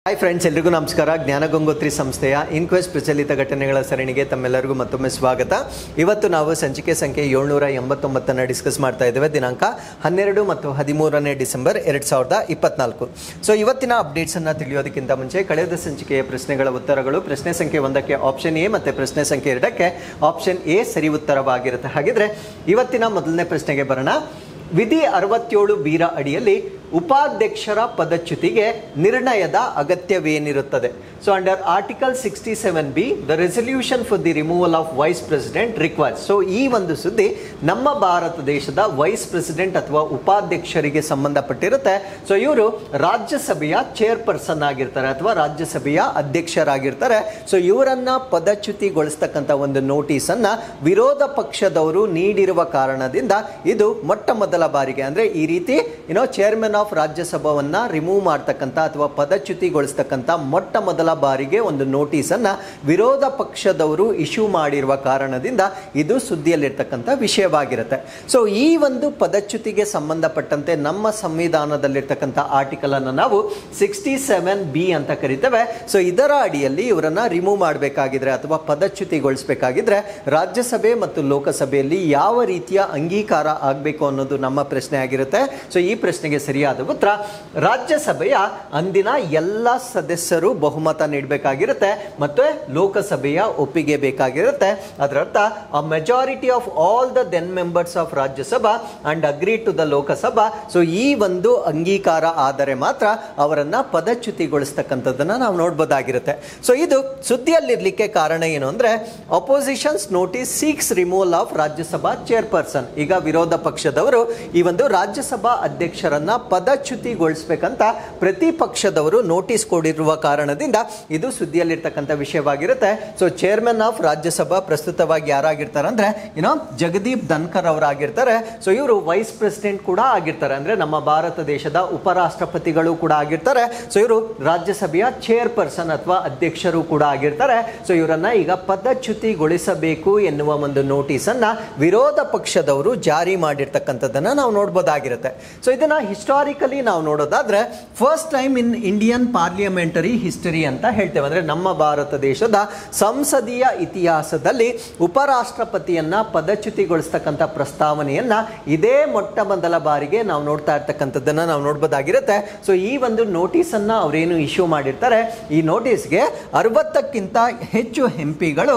Hi friends, ಎಲ್ರಿಗೂ ನಮಸ್ಕಾರ. ಜ್ಞಾನಗಂಗೋತ್ರಿ ಸಂಸ್ಥೆಯ ಇನ್ಕ್ವೆಸ್ಟ್ ಪ್ರಚಲಿತ ಘಟನೆಗಳ ಸರಣಿಗೆ ತಮ್ಮೆಲ್ಲರಿಗೂ ಮತ್ತೊಮ್ಮೆ ಸ್ವಾಗತ. ಇವತ್ತು ನಾವು ಸಂಚಿಕೆ ಸಂಖ್ಯೆ 789 ಡಿಸ್ಕಸ್ ಮಾಡ್ತಾ ಇದ್ದೇವೆ. ದಿನಾಂಕ 12 ಮತ್ತು 13 ಡಿಸೆಂಬರ್ 2024. ಸೊ ಇವತ್ತಿನ ಅಪ್ಡೇಟ್ಸ್ ಅನ್ನ ತಿಳಿಯೋದಕ್ಕಿಂತ ಮುಂಚೆ ಕಳೆದ ಸಂಚಿಕೆಯ ಪ್ರಶ್ನೆಗಳ ಉತ್ತರಗಳು ಪ್ರಶ್ನೆ ಸಂಖ್ಯೆ 1ಕ್ಕೆ ಆಪ್ಷನ್ ಎ ಮತ್ತು ಪ್ರಶ್ನೆ ಸಂಖ್ಯೆ 2ಕ್ಕೆ ಆಪ್ಷನ್ ಎ ಸರಿ ಉತ್ತರವಾಗಿರುತ್ತೆ. ಹಾಗಿದ್ರೆ ಇವತ್ತಿನ ಮೊದಲನೇ ಪ್ರಶ್ನೆಗೆ ಬರೋಣ. ವಿಧಿ 67 ಬೀರ ಅಡಿಯಲ್ಲಿ ಉಪಾಧ್ಯಕ್ಷರ ಪದಚ್ಯುತಿಗೆ ನಿರ್ಣಯದ ಅಗತ್ಯವೇನಿರುತ್ತದೆ? So under article 67B the resolution for the removal of vice president requires. So ಈ ಒಂದು ಸುದ್ದಿ ನಮ್ಮ ಭಾರತ ದೇಶದ ವೈಸ್ ಪ್ರೆಸಿಡೆಂಟ್ ಅಥವಾ ಉಪಾಧ್ಯಕ್ಷರಿಗೆ ಸಂಬಂಧಪಟ್ಟಿರುತ್ತೆ. ಸೊ ಇವರು ರಾಜ್ಯಸಭೆಯ ಚೇರ್ಪರ್ಸನ್ ಆಗಿರ್ತಾರೆ ಅಥವಾ ರಾಜ್ಯಸಭೆಯ ಅಧ್ಯಕ್ಷರಾಗಿರ್ತಾರೆ. ಸೊ ಇವರನ್ನ ಪದಚ್ಯುತಿಗೊಳಿಸ್ತಕ್ಕಂಥ ಒಂದು ನೋಟಿಸ್ ಅನ್ನ ವಿರೋಧ ಪಕ್ಷದವರು ನೀಡಿರುವ ಕಾರಣದಿಂದ ಇದು ಮೊಟ್ಟ ಮೊದಲ ಬಾರಿಗೆ ಅಂದ್ರೆ ಈ ರೀತಿ ಚೇರ್ಮನ್ ಆಫ್ ರಾಜ್ಯಸಭಾವನ್ನ ರಿಮೂವ್ ಮಾಡ್ತಕ್ಕಂಥ ಅಥವಾ ಪದಚ್ಯುತಿಗೊಳಿಸ್ತಕ್ಕಂಥ ಮೊಟ್ಟ ಮೊದಲ ಬಾರಿಗೆ ಒಂದು ನೋಟಿಸ್ ಅನ್ನ ವಿರೋಧ ಪಕ್ಷದವರು ಇಶ್ಯೂ ಮಾಡಿರುವ ಕಾರಣದಿಂದ ಇದು ಸುದ್ದಿಯಲ್ಲಿರ್ತಕ್ಕಂಥ ವಿಷಯವಾಗಿರುತ್ತೆ. ಸೊ ಈ ಒಂದು ಪದಚ್ಯುತಿಗೆ ಸಂಬಂಧಪಟ್ಟಂತೆ ನಮ್ಮ ಸಂವಿಧಾನದಲ್ಲಿರ್ತಕ್ಕಂಥ ಆರ್ಟಿಕಲ್ ಅನ್ನು ನಾವು 67B ಅಂತ ಕರಿತೇವೆ. ಸೊ ಇದರ ಅಡಿಯಲ್ಲಿ ಇವರನ್ನ ರಿಮೂವ್ ಮಾಡಬೇಕಾಗಿದ್ರೆ ಅಥವಾ ಪದಚ್ಯುತಿಗೊಳಿಸಬೇಕಾಗಿದ್ರೆ ರಾಜ್ಯಸಭೆ ಮತ್ತು ಲೋಕಸಭೆಯಲ್ಲಿ ಯಾವ ರೀತಿಯ ಅಂಗೀಕಾರ ಆಗಬೇಕು ಅನ್ನೋದು ನಮ್ಮ ಪ್ರಶ್ನೆ ಆಗಿರುತ್ತೆ. ಸೊ ಈ ಪ್ರಶ್ನೆಗೆ ಸರಿಯಾದ ಉತ್ತರ ರಾಜ್ಯಸಭೆಯ ಅಂದಿನ ಎಲ್ಲ ಸದಸ್ಯರು ಬಹುಮತ ನೀಡಬೇಕಾಗಿರುತ್ತೆ ಮತ್ತು ಲೋಕಸಭೆಯ ಒಪ್ಪಿಗೆ ಬೇಕಾಗಿರುತ್ತೆ. ಅದರರ್ಥ a majority of all the then members of Rajya Sabha and agree to the Lok Sabha. So ಈ ಒಂದು ಅಂಗೀಕಾರ ಆದರೆ ಮಾತ್ರ ಅವರನ್ನ ಪದಚ್ಯುತಿಗೊಳಿಸ್ತಕ್ಕಂಥದ್ದನ್ನ ನಾವು ನೋಡಬಹುದಾಗಿರುತ್ತೆ. ಸೊ ಇದು ಸುದ್ದಿಯಲ್ಲಿರ್ಲಿಕ್ಕೆ ಕಾರಣ ಏನು ಅಂದ್ರೆ oppositions notice seeks removal of Rajya Sabha chairperson. ಈಗ ವಿರೋಧ ಪಕ್ಷದವರು ಈ ಒಂದು ರಾಜ್ಯಸಭಾ ಅಧ್ಯಕ್ಷರನ್ನ ಪದಚ್ಯುತಿಗೊಳಿಸಬೇಕಂತ ಪ್ರತಿಪಕ್ಷದವರು ನೋಟಿಸ್ ಕೊಡಿರುವ ಕಾರಣದಿಂದ ಇದು ಸುದ್ದಿಯಲ್ಲಿರ್ತಕ್ಕಂಥ ವಿಷಯವಾಗಿರುತ್ತೆ. ಸೊ ಚೇರ್ಮನ್ ಆಫ್ ರಾಜ್ಯಸಭಾ ಪ್ರಸ್ತುತವಾಗಿ ಯಾರಾಗಿರ್ತಾರೆ ಅಂದ್ರೆ ಜಗದೀಪ್ ಧನ್ಕರ್ ಅವರಾಗಿರ್ತಾರೆ. ಸೊ ಇವರು ವೈಸ್ ಪ್ರೆಸಿಡೆಂಟ್ ಕೂಡ ಆಗಿರ್ತಾರೆ, ಅಂದ್ರೆ ನಮ್ಮ ಭಾರತ ದೇಶದ ಉಪರಾಷ್ಟ್ರಪತಿಗಳು ಕೂಡ ಆಗಿರ್ತಾರೆ. ಸೊ ಇವರು ರಾಜ್ಯಸಭೆಯ ಚೇರ್ಪರ್ಸನ್ ಅಥವಾ ಅಧ್ಯಕ್ಷರು ಕೂಡ ಆಗಿರ್ತಾರೆ. ಸೊ ಇವರನ್ನ ಈಗ ಪದಚ್ಯುತಿಗೊಳಿಸಬೇಕು ಎನ್ನುವ ಒಂದು ನೋಟಿಸ್ ಅನ್ನ ವಿರೋಧ ಪಕ್ಷದವರು ಜಾರಿ ಮಾಡಿರ್ತಕ್ಕಂಥದ್ದನ್ನ ನಾವು ನೋಡಬಹುದಾಗಿರುತ್ತೆ. ಸೊ ಇದನ್ನ ಹಿಸ್ಟಾರಿಕಲಿ ನಾವು ನೋಡೋದಾದ್ರೆ first time in Indian parliamentary history ಅಂತ ಹೇಳ್ತೇವೆ. ಅಂದ್ರೆ ನಮ್ಮ ಭಾರತ ದೇಶದ ಸಂಸದೀಯ ಇತಿಹಾಸದಲ್ಲಿ ಉಪರಾಷ್ಟ್ರಪತಿಯನ್ನ ಪದಚ್ಯುತಿಗೊಳಿಸ್ತಕ್ಕಂಥ ಪ್ರಸ್ತಾವನೆಯನ್ನ ಇದೇ ಮೊಟ್ಟ ಮೊದಲ ಬಾರಿಗೆ ನಾವು ನೋಡ್ತಾ ಇರ್ತಕ್ಕಂಥದ್ದನ್ನ ನಾವು ನೋಡಬಹುದಾಗಿರುತ್ತೆ. ಸೊ ಈ ಒಂದು ನೋಟಿಸ್ ಅನ್ನ ಅವರೇನು ಇಶ್ಯೂ ಮಾಡಿರ್ತಾರೆ, ಈ ನೋಟಿಸ್ಗೆ 60ಕ್ಕಿಂತ ಹೆಚ್ಚು ಎಂಪಿಗಳು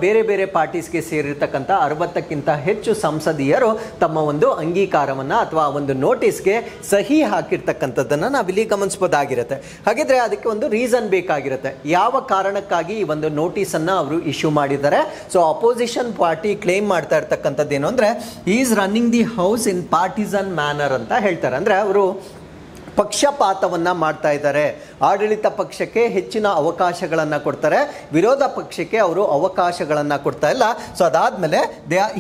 ಬೇರೆ ಬೇರೆ ಪಾರ್ಟೀಸ್ಗೆ ಸೇರಿರ್ತಕ್ಕಂಥ 60ಕ್ಕಿಂತ ಹೆಚ್ಚು ಸಂಸದೀಯರು ತಮ್ಮ ಒಂದು ಅಂಗೀಕಾರವನ್ನ ಅಥವಾ ಒಂದು ನೋಟಿಸ್ಗೆ ಸಹಿ ಹಾಕಿರ್ತಕ್ಕಂಥದ್ದನ್ನ ನಾವಿಲ್ಲಿ ಗಮನಿಸಬಹುದಾಗಿರುತ್ತೆ. ಹಾಗಿದ್ರೆ ಅದಕ್ಕೆ ಒಂದು ರೀಸನ್ ಬೇಕಾಗಿರುತ್ತೆ. ಯಾವ ಕಾರಣಕ್ಕಾಗಿ ಈ ಒಂದು ನೋಟಿಸ್ ಅನ್ನ ಅವರು ಇಶ್ಯೂ ಮಾಡಿದ್ದಾರೆ? ಸೊ ಅಪೋಸಿಷನ್ ಪಾರ್ಟಿ ಕ್ಲೇಮ್ ಮಾಡ್ತಾ ಇರ್ತಕ್ಕಂಥದ್ದು ಏನು ಅಂದ್ರೆ is running the house in partisan manner ಅಂತ ಹೇಳ್ತಾರೆ. ಅಂದ್ರೆ ಅವರು ಪಕ್ಷಪಾತವನ್ನ ಮಾಡ್ತಾ ಇದ್ದಾರೆ. ಆಡಳಿತ ಪಕ್ಷಕ್ಕೆ ಹೆಚ್ಚಿನ ಅವಕಾಶಗಳನ್ನ ಕೊಡ್ತಾರೆ, ವಿರೋಧ ಪಕ್ಷಕ್ಕೆ ಅವರು ಅವಕಾಶಗಳನ್ನ ಕೊಡ್ತಾ ಇಲ್ಲ. ಸೊ ಅದಾದ್ಮೇಲೆ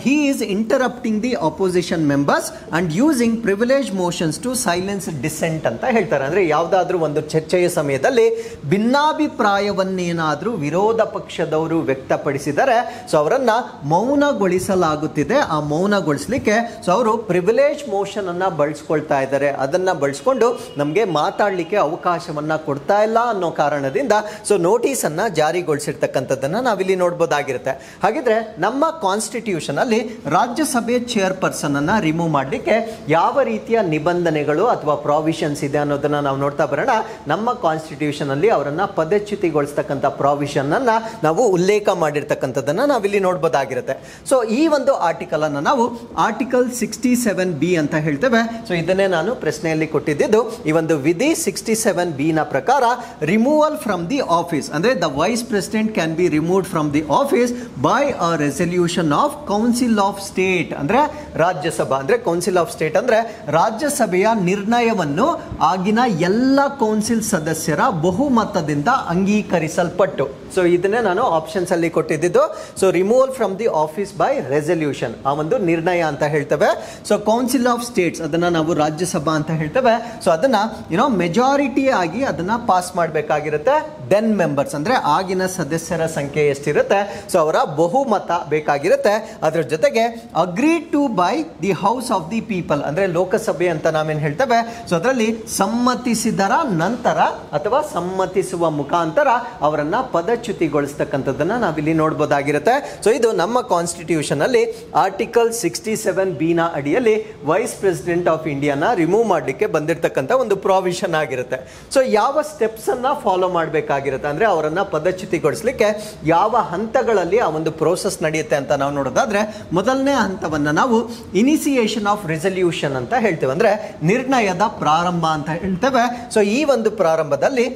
he is interrupting the opposition members and using privilege motions to silence dissent ಅಂತ ಹೇಳ್ತಾರೆ. ಅಂದ್ರೆ ಯಾವುದಾದ್ರೂ ಒಂದು ಚರ್ಚೆಯ ಸಮಯದಲ್ಲಿ ಭಿನ್ನಾಭಿಪ್ರಾಯವನ್ನೇನಾದ್ರೂ ವಿರೋಧ ಪಕ್ಷದವರು ವ್ಯಕ್ತಪಡಿಸಿದರೆ ಸೊ ಅವರನ್ನ ಮೌನಗೊಳಿಸಲಾಗುತ್ತಿದೆ. ಆ ಮೌನಗೊಳಿಸಲಿಕ್ಕೆ ಸೊ ಅವರು ಪ್ರಿವಿಲೇಜ್ ಮೋಷನ್ ಅನ್ನ ಬಳಸ್ಕೊಳ್ತಾ ಇದ್ದಾರೆ. ಅದನ್ನ ಬಳಸ್ಕೊಂಡು ನಮಗೆ ಮಾತಾಡಲಿಕ್ಕೆ ಅವಕಾಶವನ್ನ ಕೊಡ್ತಾ ಇಲ್ಲ ಅನ್ನೋ ಕಾರಣದಿಂದ ಸೊ ನೋಟಿಸ್ ಅನ್ನ ಜಾರಿಗೊಳಿಸಿರ್ತಕ್ಕಂಥದ್ದನ್ನ ನಾವಿಲ್ಲಿ ನೋಡಬಹುದಾಗಿರುತ್ತೆ. ಹಾಗಿದ್ರೆ ನಮ್ಮ ಕಾನ್ಸ್ಟಿಟ್ಯೂಷನ್ ಅಲ್ಲಿ ರಾಜ್ಯಸಭೆ ಚೇರ್ಪರ್ಸನ್ ಅನ್ನ ರಿಮೂವ್ ಮಾಡಲಿಕ್ಕೆ ಯಾವ ರೀತಿಯ ನಿಬಂಧನೆಗಳು ಅಥವಾ ಪ್ರಾವಿಷನ್ಸ್ ಇದೆ ಅನ್ನೋದನ್ನ ನಾವು ನೋಡ್ತಾ ಬರೋಣ. ನಮ್ಮ ಕಾನ್ಸ್ಟಿಟ್ಯೂಷನ್ ಅಲ್ಲಿ ಅವರನ್ನ ಪದಚ್ಯುತಿಗೊಳಿಸ್ತಕ್ಕಂಥ ಪ್ರಾವಿಷನ್ ಅನ್ನ ನಾವು ಉಲ್ಲೇಖ ಮಾಡಿರ್ತಕ್ಕಂಥದ್ದನ್ನ ನಾವಿಲ್ಲಿ ನೋಡಬಹುದಾಗಿರುತ್ತೆ. ಸೊ ಈ ಒಂದು ಆರ್ಟಿಕಲ್ ಅನ್ನ ನಾವು ಆರ್ಟಿಕಲ್ 67B ಅಂತ ಹೇಳ್ತೇವೆ. ಸೊ ಇದನ್ನೇ ನಾನು ಪ್ರಶ್ನೆಯಲ್ಲಿ ಕೊಟ್ಟಿದ್ದು. ಈ ಒಂದು ವಿಧಿ 67B ನ ಪ್ರಕಾರ ರಿಮೂವಲ್ ಫ್ರಮ್ ದಿ ಆಫೀಸ್ ಅಂದ್ರೆ the vice president can be removed from the office by a resolution of council of state. ಅಂದ್ರೆ ರಾಜ್ಯಸಭಾ ಅಂದ್ರೆ ಕೌನ್ಸಿಲ್ ಆಫ್ ಸ್ಟೇಟ್ ಅಂದ್ರೆ ರಾಜ್ಯಸಭೆಯ ನಿರ್ಣಯವನ್ನು ಆಗಿನ ಎಲ್ಲ ಕೌನ್ಸಿಲ್ ಸದಸ್ಯರ ಬಹುಮತದಿಂದ ಅಂಗೀಕರಿಸಲ್ಪಟ್ಟು. ಸೊ ಇದನ್ನೇ ನಾನು ಆಪ್ಷನ್ಸ್ ಅಲ್ಲಿ ಕೊಟ್ಟಿದ್ದು. So removal from the office by resolution ಆ ಒಂದು ನಿರ್ಣಯ ಅಂತ ಹೇಳ್ತೇವೆ. ಸೊ ಕೌನ್ಸಿಲ್ ಆಫ್ ಸ್ಟೇಟ್ಸ್ ಅದನ್ನ ನಾವು ರಾಜ್ಯಸಭಾ ಅಂತ ಹೇಳ್ತೇವೆ. ಸೊ ಅದನ್ನ ಅದನ್ನ ಮೆಜಾರಿಟಿ ಆಗಿ ಅದನ್ನ ಪಾಸ್ ಮಾಡಬೇಕಾಗಿರುತ್ತೆ. ದೆನ್ ಮೆಂಬರ್ಸ್ ಅಂದ್ರೆ ಆಗಿನ ಸದಸ್ಯರ ಸಂಖ್ಯೆ ಎಷ್ಟಿರುತ್ತೆ, ಸೊ ಅವರ ಬಹುಮತ ಬೇಕಾಗಿರುತ್ತೆ. ಅದರ ಜೊತೆಗೆ agree to by the house of the people ಅಂದ್ರೆ ಲೋಕಸಭೆ ಅಂತ ನಾವೇನು ಹೇಳ್ತೇವೆ, ಸೊ ಅದರಲ್ಲಿ ಸಮ್ಮತಿಸಿದರ ನಂತರ ಅಥವಾ ಸಮ್ಮತಿಸುವ ಮುಖಾಂತರ ಅವರನ್ನ ಪದಚ್ಯುತಿಗೊಳಿಸ್ತಕ್ಕಂಥದ್ದನ್ನ ನಾವಿಲ್ಲಿ ನೋಡ್ಬೋದಾಗಿರುತ್ತೆ. ಸೊ ಇದು ನಮ್ಮ ಕಾನ್ಸ್ಟಿಟ್ಯೂಷನ್ ಅಲ್ಲಿ ಆರ್ಟಿಕಲ್ 67B ನ ಅಡಿಯಲ್ಲಿ ವೈಸ್ ಪ್ರೆಸಿಡೆಂಟ್ ಆಫ್ ಇಂಡಿಯಾನ ರಿಮೂವ್ ಮಾಡಲಿಕ್ಕೆ ಬಂದಿರತಕ್ಕಂಥ ಒಂದು ಪ್ರಾವಿಷನ್ ಆಗಿರುತ್ತೆ. ಸೊ ಯಾವ ಸ್ಟೆಪ್ಸ್ ಅನ್ನ ಫಾಲೋ ಮಾಡಬೇಕಾಗಿರುತ್ತೆ ಅಂದ್ರೆ ಅವರನ್ನ ಪದಚ್ಯುತಿಗೊಳಿಸಲಿಕ್ಕೆ ಯಾವ ಹಂತಗಳಲ್ಲಿ ಆ ಒಂದು ಪ್ರೋಸೆಸ್ ನಡೆಯುತ್ತೆ ಅಂತ ನಾವು ನೋಡೋದಾದ್ರೆ, ಮೊದಲನೇ ಹಂತವನ್ನ ನಾವು ಇನಿಸಿಯೇಷನ್ ಆಫ್ ರೆಸಲ್ಯೂಷನ್ ಅಂತ ಹೇಳ್ತೇವೆ, ಅಂದ್ರೆ ನಿರ್ಣಯದ ಪ್ರಾರಂಭ ಅಂತ ಹೇಳ್ತೇವೆ. ಸೊ ಈ ಒಂದು ಪ್ರಾರಂಭದಲ್ಲಿ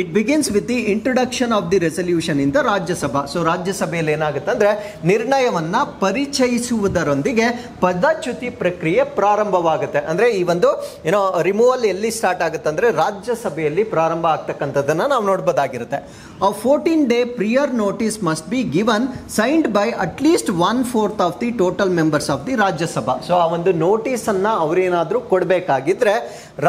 it begins with the introduction of the resolution in the Rajya Sabha. So ರಾಜ್ಯಸಭೆಯಲ್ಲಿ ಏನಾಗುತ್ತೆ ಅಂದ್ರೆ ನಿರ್ಣಯವನ್ನ ಪರಿಚಯಿಸುವುದರೊಂದಿಗೆ ಪದಚ್ಯುತಿ ಪ್ರಕ್ರಿಯೆ ಪ್ರಾರಂಭವಾಗುತ್ತೆ. ಅಂದ್ರೆ ಈ ಒಂದು ರಿಮೂವಲ್ ಎಲ್ಲಿ ಸ್ಟಾರ್ಟ್ ಆಗುತ್ತೆ ಅಂದ್ರೆ ರಾಜ್ಯಸಭೆಯಲ್ಲಿ ಪ್ರಾರಂಭ ಆಗ್ತಕ್ಕಂಥದ್ದನ್ನ ನಾವು ನೋಡಬಹುದಾಗಿರುತ್ತೆ. A 14-day prior notice must be given signed by at least 1/4 of the total members of the Rajya Sabha. So ಆ ಒಂದು ನೋಟಿಸ್ ಅನ್ನ ಅವರೇನಾದ್ರೂ ಕೊಡಬೇಕಾಗಿದ್ರೆ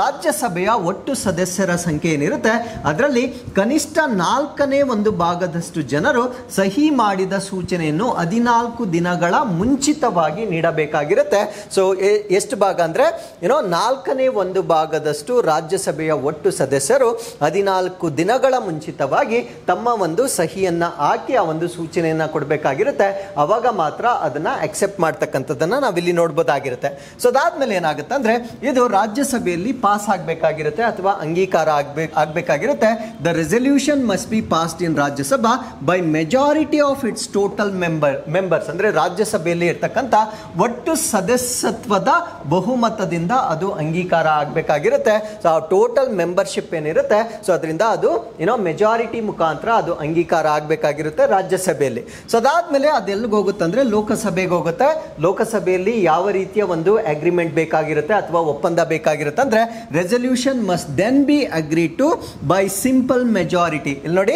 ರಾಜ್ಯಸಭೆಯ ಒಟ್ಟು ಸದಸ್ಯರ ಸಂಖ್ಯೆ ಏನಿರುತ್ತೆ ಅದರಲ್ಲಿ ಕನಿಷ್ಠ 1/4 ಜನರು ಸಹಿ ಮಾಡಿದ ಸೂಚನೆಯನ್ನು 14 ದಿನಗಳ ಮುಂಚಿತವಾಗಿ ನೀಡಬೇಕಾಗಿರುತ್ತೆ. ಸೊ ಎಷ್ಟು ಭಾಗ ಅಂದ್ರೆ 1/4 ರಾಜ್ಯಸಭೆಯ ಒಟ್ಟು ಸದಸ್ಯರು 14 ದಿನಗಳ ಮುಂಚಿತವಾಗಿ ತಮ್ಮ ಒಂದು ಸಹಿಯನ್ನ ಹಾಕಿ ಆ ಒಂದು ಸೂಚನೆಯನ್ನ ಕೊಡಬೇಕಾಗಿರುತ್ತೆ. ಅವಾಗ ಮಾತ್ರ ಅದನ್ನ ಅಕ್ಸೆಪ್ಟ್ ಮಾಡ್ತಕ್ಕಂಥದ್ದನ್ನ ನಾವಿಲ್ಲಿ ನೋಡ್ಬೋದಾಗಿರುತ್ತೆ. ಸೊ ಅದಾದ್ಮೇಲೆ ಏನಾಗುತ್ತೆ ಅಂದ್ರೆ ಇದು ರಾಜ್ಯಸಭೆಯಲ್ಲಿ ಪಾಸ್ ಆಗಬೇಕಾಗಿರುತ್ತೆ ಅಥವಾ ಅಂಗೀಕಾರ ಆಗಬೇಕಾಗಿರುತ್ತೆ. The resolution must be passed in Rajya Sabha by majority of its total members ಅಂದ್ರೆ ರಾಜ್ಯಸಭೆಯಲ್ಲಿ ಇರ್ತಕ್ಕಂಥ ಒಟ್ಟು ಸದಸ್ಯತ್ವದ ಬಹುಮತದಿಂದ ಅದು ಅಂಗೀಕಾರ ಆಗಬೇಕಾಗಿರುತ್ತೆ. ಸೊ ಆ ಟೋಟಲ್ ಮೆಂಬರ್ಶಿಪ್ ಏನಿರುತ್ತೆ ಸೊ ಅದರಿಂದ ಅದು ಮೆಜಾರಿಟಿ ಮುಖಾಂತರ ಅದು ಅಂಗೀಕಾರ ಆಗಬೇಕಾಗಿರುತ್ತೆ ರಾಜ್ಯಸಭೆಯಲ್ಲಿ. ಸೊ ಅದಾದ್ಮೇಲೆ ಅದೆಲ್ಲಿಗೆ ಹೋಗುತ್ತೆ ಅಂದ್ರೆ ಲೋಕಸಭೆಗೆ ಹೋಗುತ್ತೆ. ಲೋಕಸಭೆಯಲ್ಲಿ ಯಾವ ರೀತಿಯ ಒಂದು ಅಗ್ರಿಮೆಂಟ್ ಬೇಕಾಗಿರುತ್ತೆ ಅಥವಾ ಒಪ್ಪಂದ ಬೇಕಾಗಿರುತ್ತೆ ಅಂದ್ರೆ resolution must then be agree to by simple majority. ಇಲ್ಲಿ ನೋಡಿ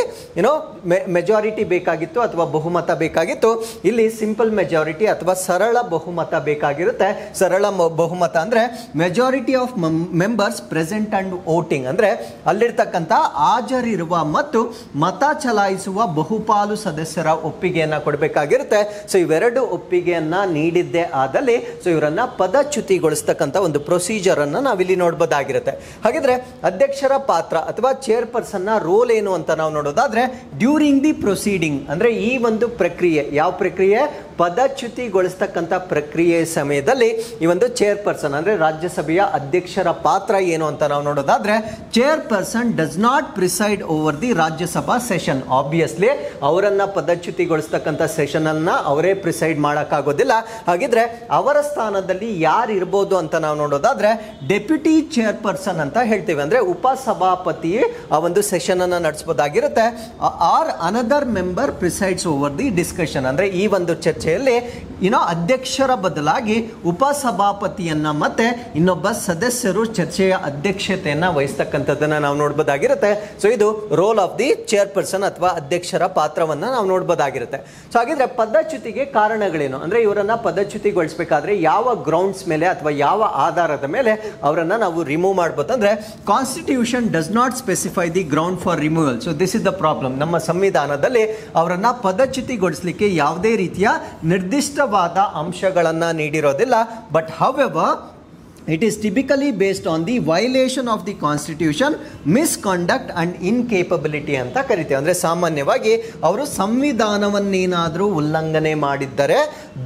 ಮೆಜಾರಿಟಿ ಬೇಕಾಗಿತ್ತು ಅಥವಾ ಬಹುಮತ ಬೇಕಾಗಿತ್ತು, ಇಲ್ಲಿ ಸಿಂಪಲ್ ಮೆಜಾರಿಟಿ ಅಥವಾ ಸರಳ ಬಹುಮತ ಬೇಕಾಗಿರುತ್ತೆ. ಸರಳ ಬಹುಮತ ಅಂದ್ರೆ majority of members present and voting ಅಂದ್ರೆ ಅಲ್ಲಿರ್ತಕ್ಕಂಥ ಹಾಜರಿರುವ ಮತ್ತು ಮತ ಚಲಾಯಿಸುವ ಬಹುಪಾಲು ಸದಸ್ಯರ ಒಪ್ಪಿಗೆಯನ್ನ ಕೊಡಬೇಕಾಗಿರುತ್ತೆ. ಸೊ ಇವೆರಡು ಒಪ್ಪಿಗೆಯನ್ನ ನೀಡಿದ್ದೇ ಆದಲ್ಲಿ ಸೊ ಇವರನ್ನ ಪದಚ್ಯುತಿಗೊಳಿಸ್ತಕ್ಕಂಥ ಒಂದು ಪ್ರೊಸೀಜರ್ ಅನ್ನ ನಾವಿಲ್ಲಿ ನೋಡಬಹುದಾಗಿರುತ್ತೆ. ಹಾಗಿದ್ರೆ ಅಧ್ಯಕ್ಷರ ಪಾತ್ರ ಅಥವಾ ಚೇರ್ಪರ್ಸನ್ ನ ರೋಲ್ ಏನು ಅಂತ ನಾವು ನೋಡೋದಾದ್ರೆ, ಡ್ಯೂರಿಂಗ್ ದಿ ಪ್ರೊಸೀಡಿಂಗ್ ಅಂದ್ರೆ ಈ ಒಂದು ಪ್ರಕ್ರಿಯೆ, ಯಾವ ಪ್ರಕ್ರಿಯೆ, ಪದಚ್ಯುತಿಗೊಳಿಸ್ತಕ್ಕಂಥ ಪ್ರಕ್ರಿಯೆ ಸಮಯದಲ್ಲಿ ಈ ಒಂದು ಚೇರ್ಪರ್ಸನ್ ಅಂದ್ರೆ ರಾಜ್ಯಸಭೆಯ ಅಧ್ಯಕ್ಷರ ಪಾತ್ರ ಏನು ಅಂತ ನಾವು ನೋಡೋದಾದ್ರೆ, chairperson does not preside over the Rajya Sabha session. Obviously ಅವರನ್ನ ಪದಚ್ಯುತಿಗೊಳಿಸ್ತಕ್ಕಂಥ ಸೆಷನ್ ಅನ್ನ ಅವರೇ ಪ್ರಿಸೈಡ್ ಮಾಡಕ್ಕಾಗೋದಿಲ್ಲ. ಹಾಗಿದ್ರೆ ಅವರ ಸ್ಥಾನದಲ್ಲಿ ಯಾರು ಇರ್ಬೋದು ಅಂತ ನಾವು ನೋಡೋದಾದ್ರೆ ಡೆಪ್ಯೂಟಿ ಚೇರ್ಪರ್ಸನ್ ಅಂತ ಹೇಳ್ತೀವಿ. ಅಂದ್ರೆ ಉಪಸಭಾಪತಿ ಆ ಒಂದು ಸೆಷನ್ ಅನ್ನ ನಡೆಸಬಹುದಾಗಿರುತ್ತೆ. Or another member presides over the discussion ಅಂದ್ರೆ ಈ ಒಂದು ಚರ್ಚೆಯಲ್ಲಿ ಅಧ್ಯಕ್ಷರ ಬದಲಾಗಿ ಉಪಸಭಾಪತಿಯನ್ನ ಮತ್ತೆ ಇನ್ನೊಬ್ಬ ಸದಸ್ಯರು ಚರ್ಚೆಯ ಅಧ್ಯಕ್ಷತೆಯನ್ನ ವಹಿಸ್ತಕ್ಕಂಥದ್ದನ್ನ ನಾವು ನೋಡಬಹುದಾಗಿರುತ್ತೆ. ಸೊ ಇದು ರೋಲ್ ಆಫ್ ದಿ ಚೇರ್ಪರ್ಸನ್ ಅಥವಾ ಅಧ್ಯಕ್ಷರ ಪಾತ್ರವನ್ನ ನಾವು ನೋಡಬಹುದಾಗಿರುತ್ತೆ. ಸೊ ಹಾಗಿದ್ರೆ ಪದಚ್ಯುತಿಗೆ ಕಾರಣಗಳೇನು ಅಂದ್ರೆ ಇವರನ್ನ ಪದಚ್ಯುತಿಗೊಳಿಸಬೇಕಾದ್ರೆ ಯಾವ ಗ್ರೌಂಡ್ಸ್ ಮೇಲೆ ಅಥವಾ ಯಾವ ಆಧಾರದ ಮೇಲೆ ಅವರನ್ನ ನಾವು ರಿಮೂವ್ ಮಾಡಬಹುದು ಅಂದ್ರೆ, constitution does not specify the ground for removal. So this is the problem. ನಮ್ಮ ಸಂವಿಧಾನದಲ್ಲಿ ಅವರನ್ನ ಪದಚ್ಯುತಿಗೊಳಿಸಲಿಕ್ಕೆ ಯಾವುದೇ ರೀತಿಯ ನಿರ್ದಿಷ್ಟವಾದ ಅಂಶಗಳನ್ನ ನೀಡಿರೋದಿಲ್ಲ. But however it is typically based on the violation of the constitution, misconduct and incapability ಅಂತ ಕರಿತೇವೆ. ಅಂದ್ರೆ ಸಾಮಾನ್ಯವಾಗಿ ಅವರು ಸಂವಿಧಾನವನ್ನೇನಾದರೂ ಉಲ್ಲಂಘನೆ ಮಾಡಿದ್ದರೆ,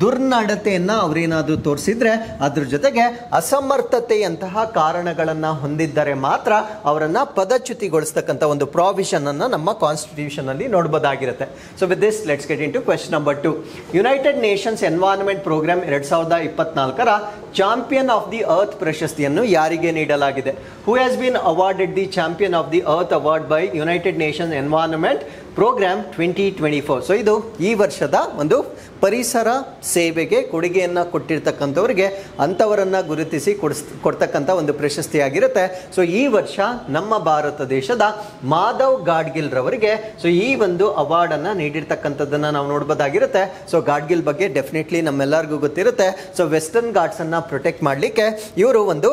ದುರ್ನಡತೆಯನ್ನ ಅವರೇನಾದರೂ ತೋರಿಸಿದ್ರೆ, ಅದ್ರ ಜೊತೆಗೆ ಅಸಮರ್ಥತೆಯಂತಹ ಕಾರಣಗಳನ್ನ ಹೊಂದಿದ್ದರೆ ಮಾತ್ರ ಅವರನ್ನ ಪದಚ್ಯುತಿಗೊಳಿಸ್ತಕ್ಕಂಥ ಒಂದು ಪ್ರಾವಿಷನ್ ಅನ್ನ ನಮ್ಮ ಕಾನ್ಸ್ಟಿಟ್ಯೂಷನ್ ಅಲ್ಲಿ ನೋಡಬಹುದಾಗಿರುತ್ತೆ. So with this let's get in to question number 2. United Nations Environment Programme 2024ರ ಚಾಂಪಿಯನ್ ಆಫ್ ದಿ ಅರ್ತ್ ಪ್ರಶಸ್ತಿಯನ್ನು ಯಾರಿಗೆ ನೀಡಲಾಗಿದೆ? Who has been awarded the Champion of the Earth award by United Nations Environment Programme 2024. So ಇದು ಈ ವರ್ಷದ ಒಂದು ಪರಿಸರ ಸೇವೆಗೆ ಕೊಡುಗೆಯನ್ನು ಕೊಟ್ಟಿರ್ತಕ್ಕಂಥವ್ರಿಗೆ ಅಂಥವರನ್ನು ಗುರುತಿಸಿ ಕೊಡ್ತಕ್ಕಂಥ ಒಂದು ಪ್ರಶಸ್ತಿಯಾಗಿರುತ್ತೆ. ಸೊ ಈ ವರ್ಷ ನಮ್ಮ ಭಾರತ ದೇಶದ ಮಾಧವ್ ಗಾಡ್ಗಿಲ್ ರವರಿಗೆ ಸೊ ಈ ಒಂದು ಅವಾರ್ಡನ್ನು ನೀಡಿರ್ತಕ್ಕಂಥದ್ದನ್ನು ನಾವು ನೋಡ್ಬೋದಾಗಿರುತ್ತೆ. ಸೊ ಗಾಡ್ಗಿಲ್ ಬಗ್ಗೆ ಡೆಫಿನೆಟ್ಲಿ ನಮ್ಮೆಲ್ಲರಿಗೂ ಗೊತ್ತಿರುತ್ತೆ. ಸೊ ವೆಸ್ಟರ್ನ್ ಘಾಟ್ಸನ್ನು ಪ್ರೊಟೆಕ್ಟ್ ಮಾಡಲಿಕ್ಕೆ ಇವರು ಒಂದು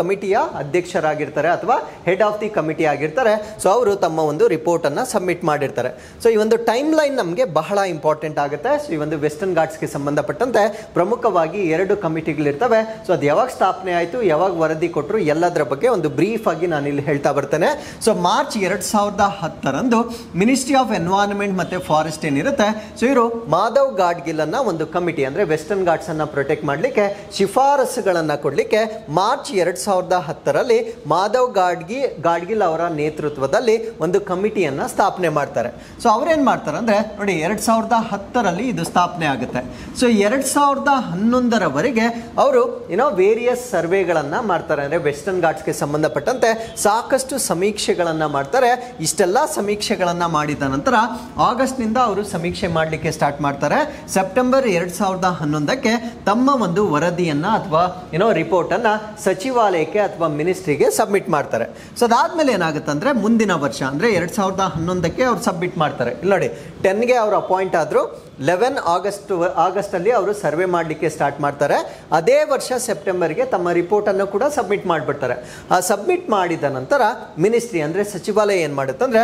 ಕಮಿಟಿಯ ಅಧ್ಯಕ್ಷರಾಗಿರ್ತಾರೆ ಅಥವಾ ಹೆಡ್ ಆಫ್ ದಿ ಕಮಿಟಿ ಆಗಿರ್ತಾರೆ. ಸೊ ಅವರು ತಮ್ಮ ಒಂದು ರಿಪೋರ್ಟನ್ನು ಸಬ್ಮಿಟ್ ಮಾಡಿರ್ತಾರೆ. ಸೊ ಈ ಒಂದು ಟೈಮ್ ಲೈನ್ ನಮಗೆ ಬಹಳ ಇಂಪಾರ್ಟೆಂಟ್ ಆಗುತ್ತೆ. ಸೊ ಈ ಒಂದು ವೆಸ್ಟರ್ನ್ ಘಾಟ್ಸ್ಗೆ ಸಂಬಂಧಪಟ್ಟಂತೆ ಪ್ರಮುಖವಾಗಿ 2 ಕಮಿಟಿಗಳಿರ್ತವೆ. ಸೊ ಅದು ಯಾವಾಗ ಸ್ಥಾಪನೆ ಆಯಿತು, ಯಾವಾಗ ವರದಿ ಕೊಟ್ಟರು, ಎಲ್ಲದರ ಬಗ್ಗೆ ಒಂದು ಬ್ರೀಫ್ ಆಗಿ ನಾನು ಇಲ್ಲಿ ಹೇಳ್ತಾ ಬರ್ತೇನೆ. ಸೊ ಮಾರ್ಚ್ 2010ರಂದು ಮಿನಿಸ್ಟ್ರಿ ಆಫ್ ಎನ್ವೈರನ್ಮೆಂಟ್ ಮತ್ತು ಫಾರೆಸ್ಟ್ ಏನಿರುತ್ತೆ, ಸೊ ಇವರು ಮಾಧವ್ ಗಾಡ್ಗಿಲ್ ಅನ್ನ ಒಂದು ಕಮಿಟಿ ಅಂದರೆ ವೆಸ್ಟರ್ನ್ ಘಾಟ್ಸ್ ಅನ್ನ ಪ್ರೊಟೆಕ್ಟ್ ಮಾಡಲಿಕ್ಕೆ ಶಿಫಾರಸುಗಳನ್ನು ಕೊಡಲಿಕ್ಕೆ ಮಾರ್ಚ್ 2010ರಲ್ಲಿ ಮಾಧವ್ ಗಾಡ್ಗಿಲ್ ಅವರ ನೇತೃತ್ವದಲ್ಲಿ ಒಂದು ಕಮಿಟಿಯನ್ನು ಸ್ಥಾಪನೆ ಮಾಡ್ತಾರೆ. ಸೊ ಅವ್ರೇನು ಮಾಡ್ತಾರೆ ಅಂದರೆ ನೋಡಿ, 2010ರಲ್ಲಿ ಇದು ಸ್ಥಾಪನೆ ಆಗುತ್ತೆ. ಸೊ 2011ರವರೆಗೆ ಅವರು ವೇರಿಯಸ್ ಸರ್ವೆಗಳನ್ನು ಮಾಡ್ತಾರೆ. ಅಂದರೆ ವೆಸ್ಟರ್ನ್ ಘಾಟ್ಸ್ಗೆ ಸಂಬಂಧಪಟ್ಟಂತೆ ಸಾಕಷ್ಟು ಸಮೀಕ್ಷೆಗಳನ್ನು ಮಾಡ್ತಾರೆ. ಇಷ್ಟೆಲ್ಲ ಸಮೀಕ್ಷೆಗಳನ್ನು ಮಾಡಿದ ನಂತರ ಆಗಸ್ಟ್ನಿಂದ ಅವರು ಸಮೀಕ್ಷೆ ಮಾಡಲಿಕ್ಕೆ ಸ್ಟಾರ್ಟ್ ಮಾಡ್ತಾರೆ. ಸೆಪ್ಟೆಂಬರ್ 2011ಕ್ಕೆ ತಮ್ಮ ಒಂದು ವರದಿಯನ್ನು ಅಥವಾ ರಿಪೋರ್ಟನ್ನು ಸಚಿವಾಲಯಕ್ಕೆ ಅಥವಾ ಮಿನಿಸ್ಟ್ರಿಗೆ ಸಬ್ಮಿಟ್ ಮಾಡ್ತಾರೆ. ಸೊ ಅದಾದ್ಮೇಲೆ ಏನಾಗುತ್ತೆ ಅಂದರೆ ಮುಂದಿನ ವರ್ಷ ಅಂದರೆ 2011ಕ್ಕೆ ಅವ್ರು ಸಬ್ಮಿಟ್ ಮಾಡ್ತಾರೆ. ಇಲ್ಲಿ ನೋಡಿ, 10ಗೆ ಅವರು ಅಪಾಯಿಂಟ್ ಆದರು. 11 ಆಗಸ್ಟಲ್ಲಿ ಅವರು ಸರ್ವೆ ಮಾಡಲಿಕ್ಕೆ ಸ್ಟಾರ್ಟ್ ಮಾಡ್ತಾರೆ. ಅದೇ ವರ್ಷ ಸೆಪ್ಟೆಂಬರ್ಗೆ ತಮ್ಮ ರಿಪೋರ್ಟನ್ನು ಕೂಡ ಸಬ್ಮಿಟ್ ಮಾಡಿಬಿಡ್ತಾರೆ. ಆ ಸಬ್ಮಿಟ್ ಮಾಡಿದ ನಂತರ ಮಿನಿಸ್ಟ್ರಿ ಅಂದರೆ ಸಚಿವಾಲಯ ಏನು ಮಾಡುತ್ತೆ ಅಂದರೆ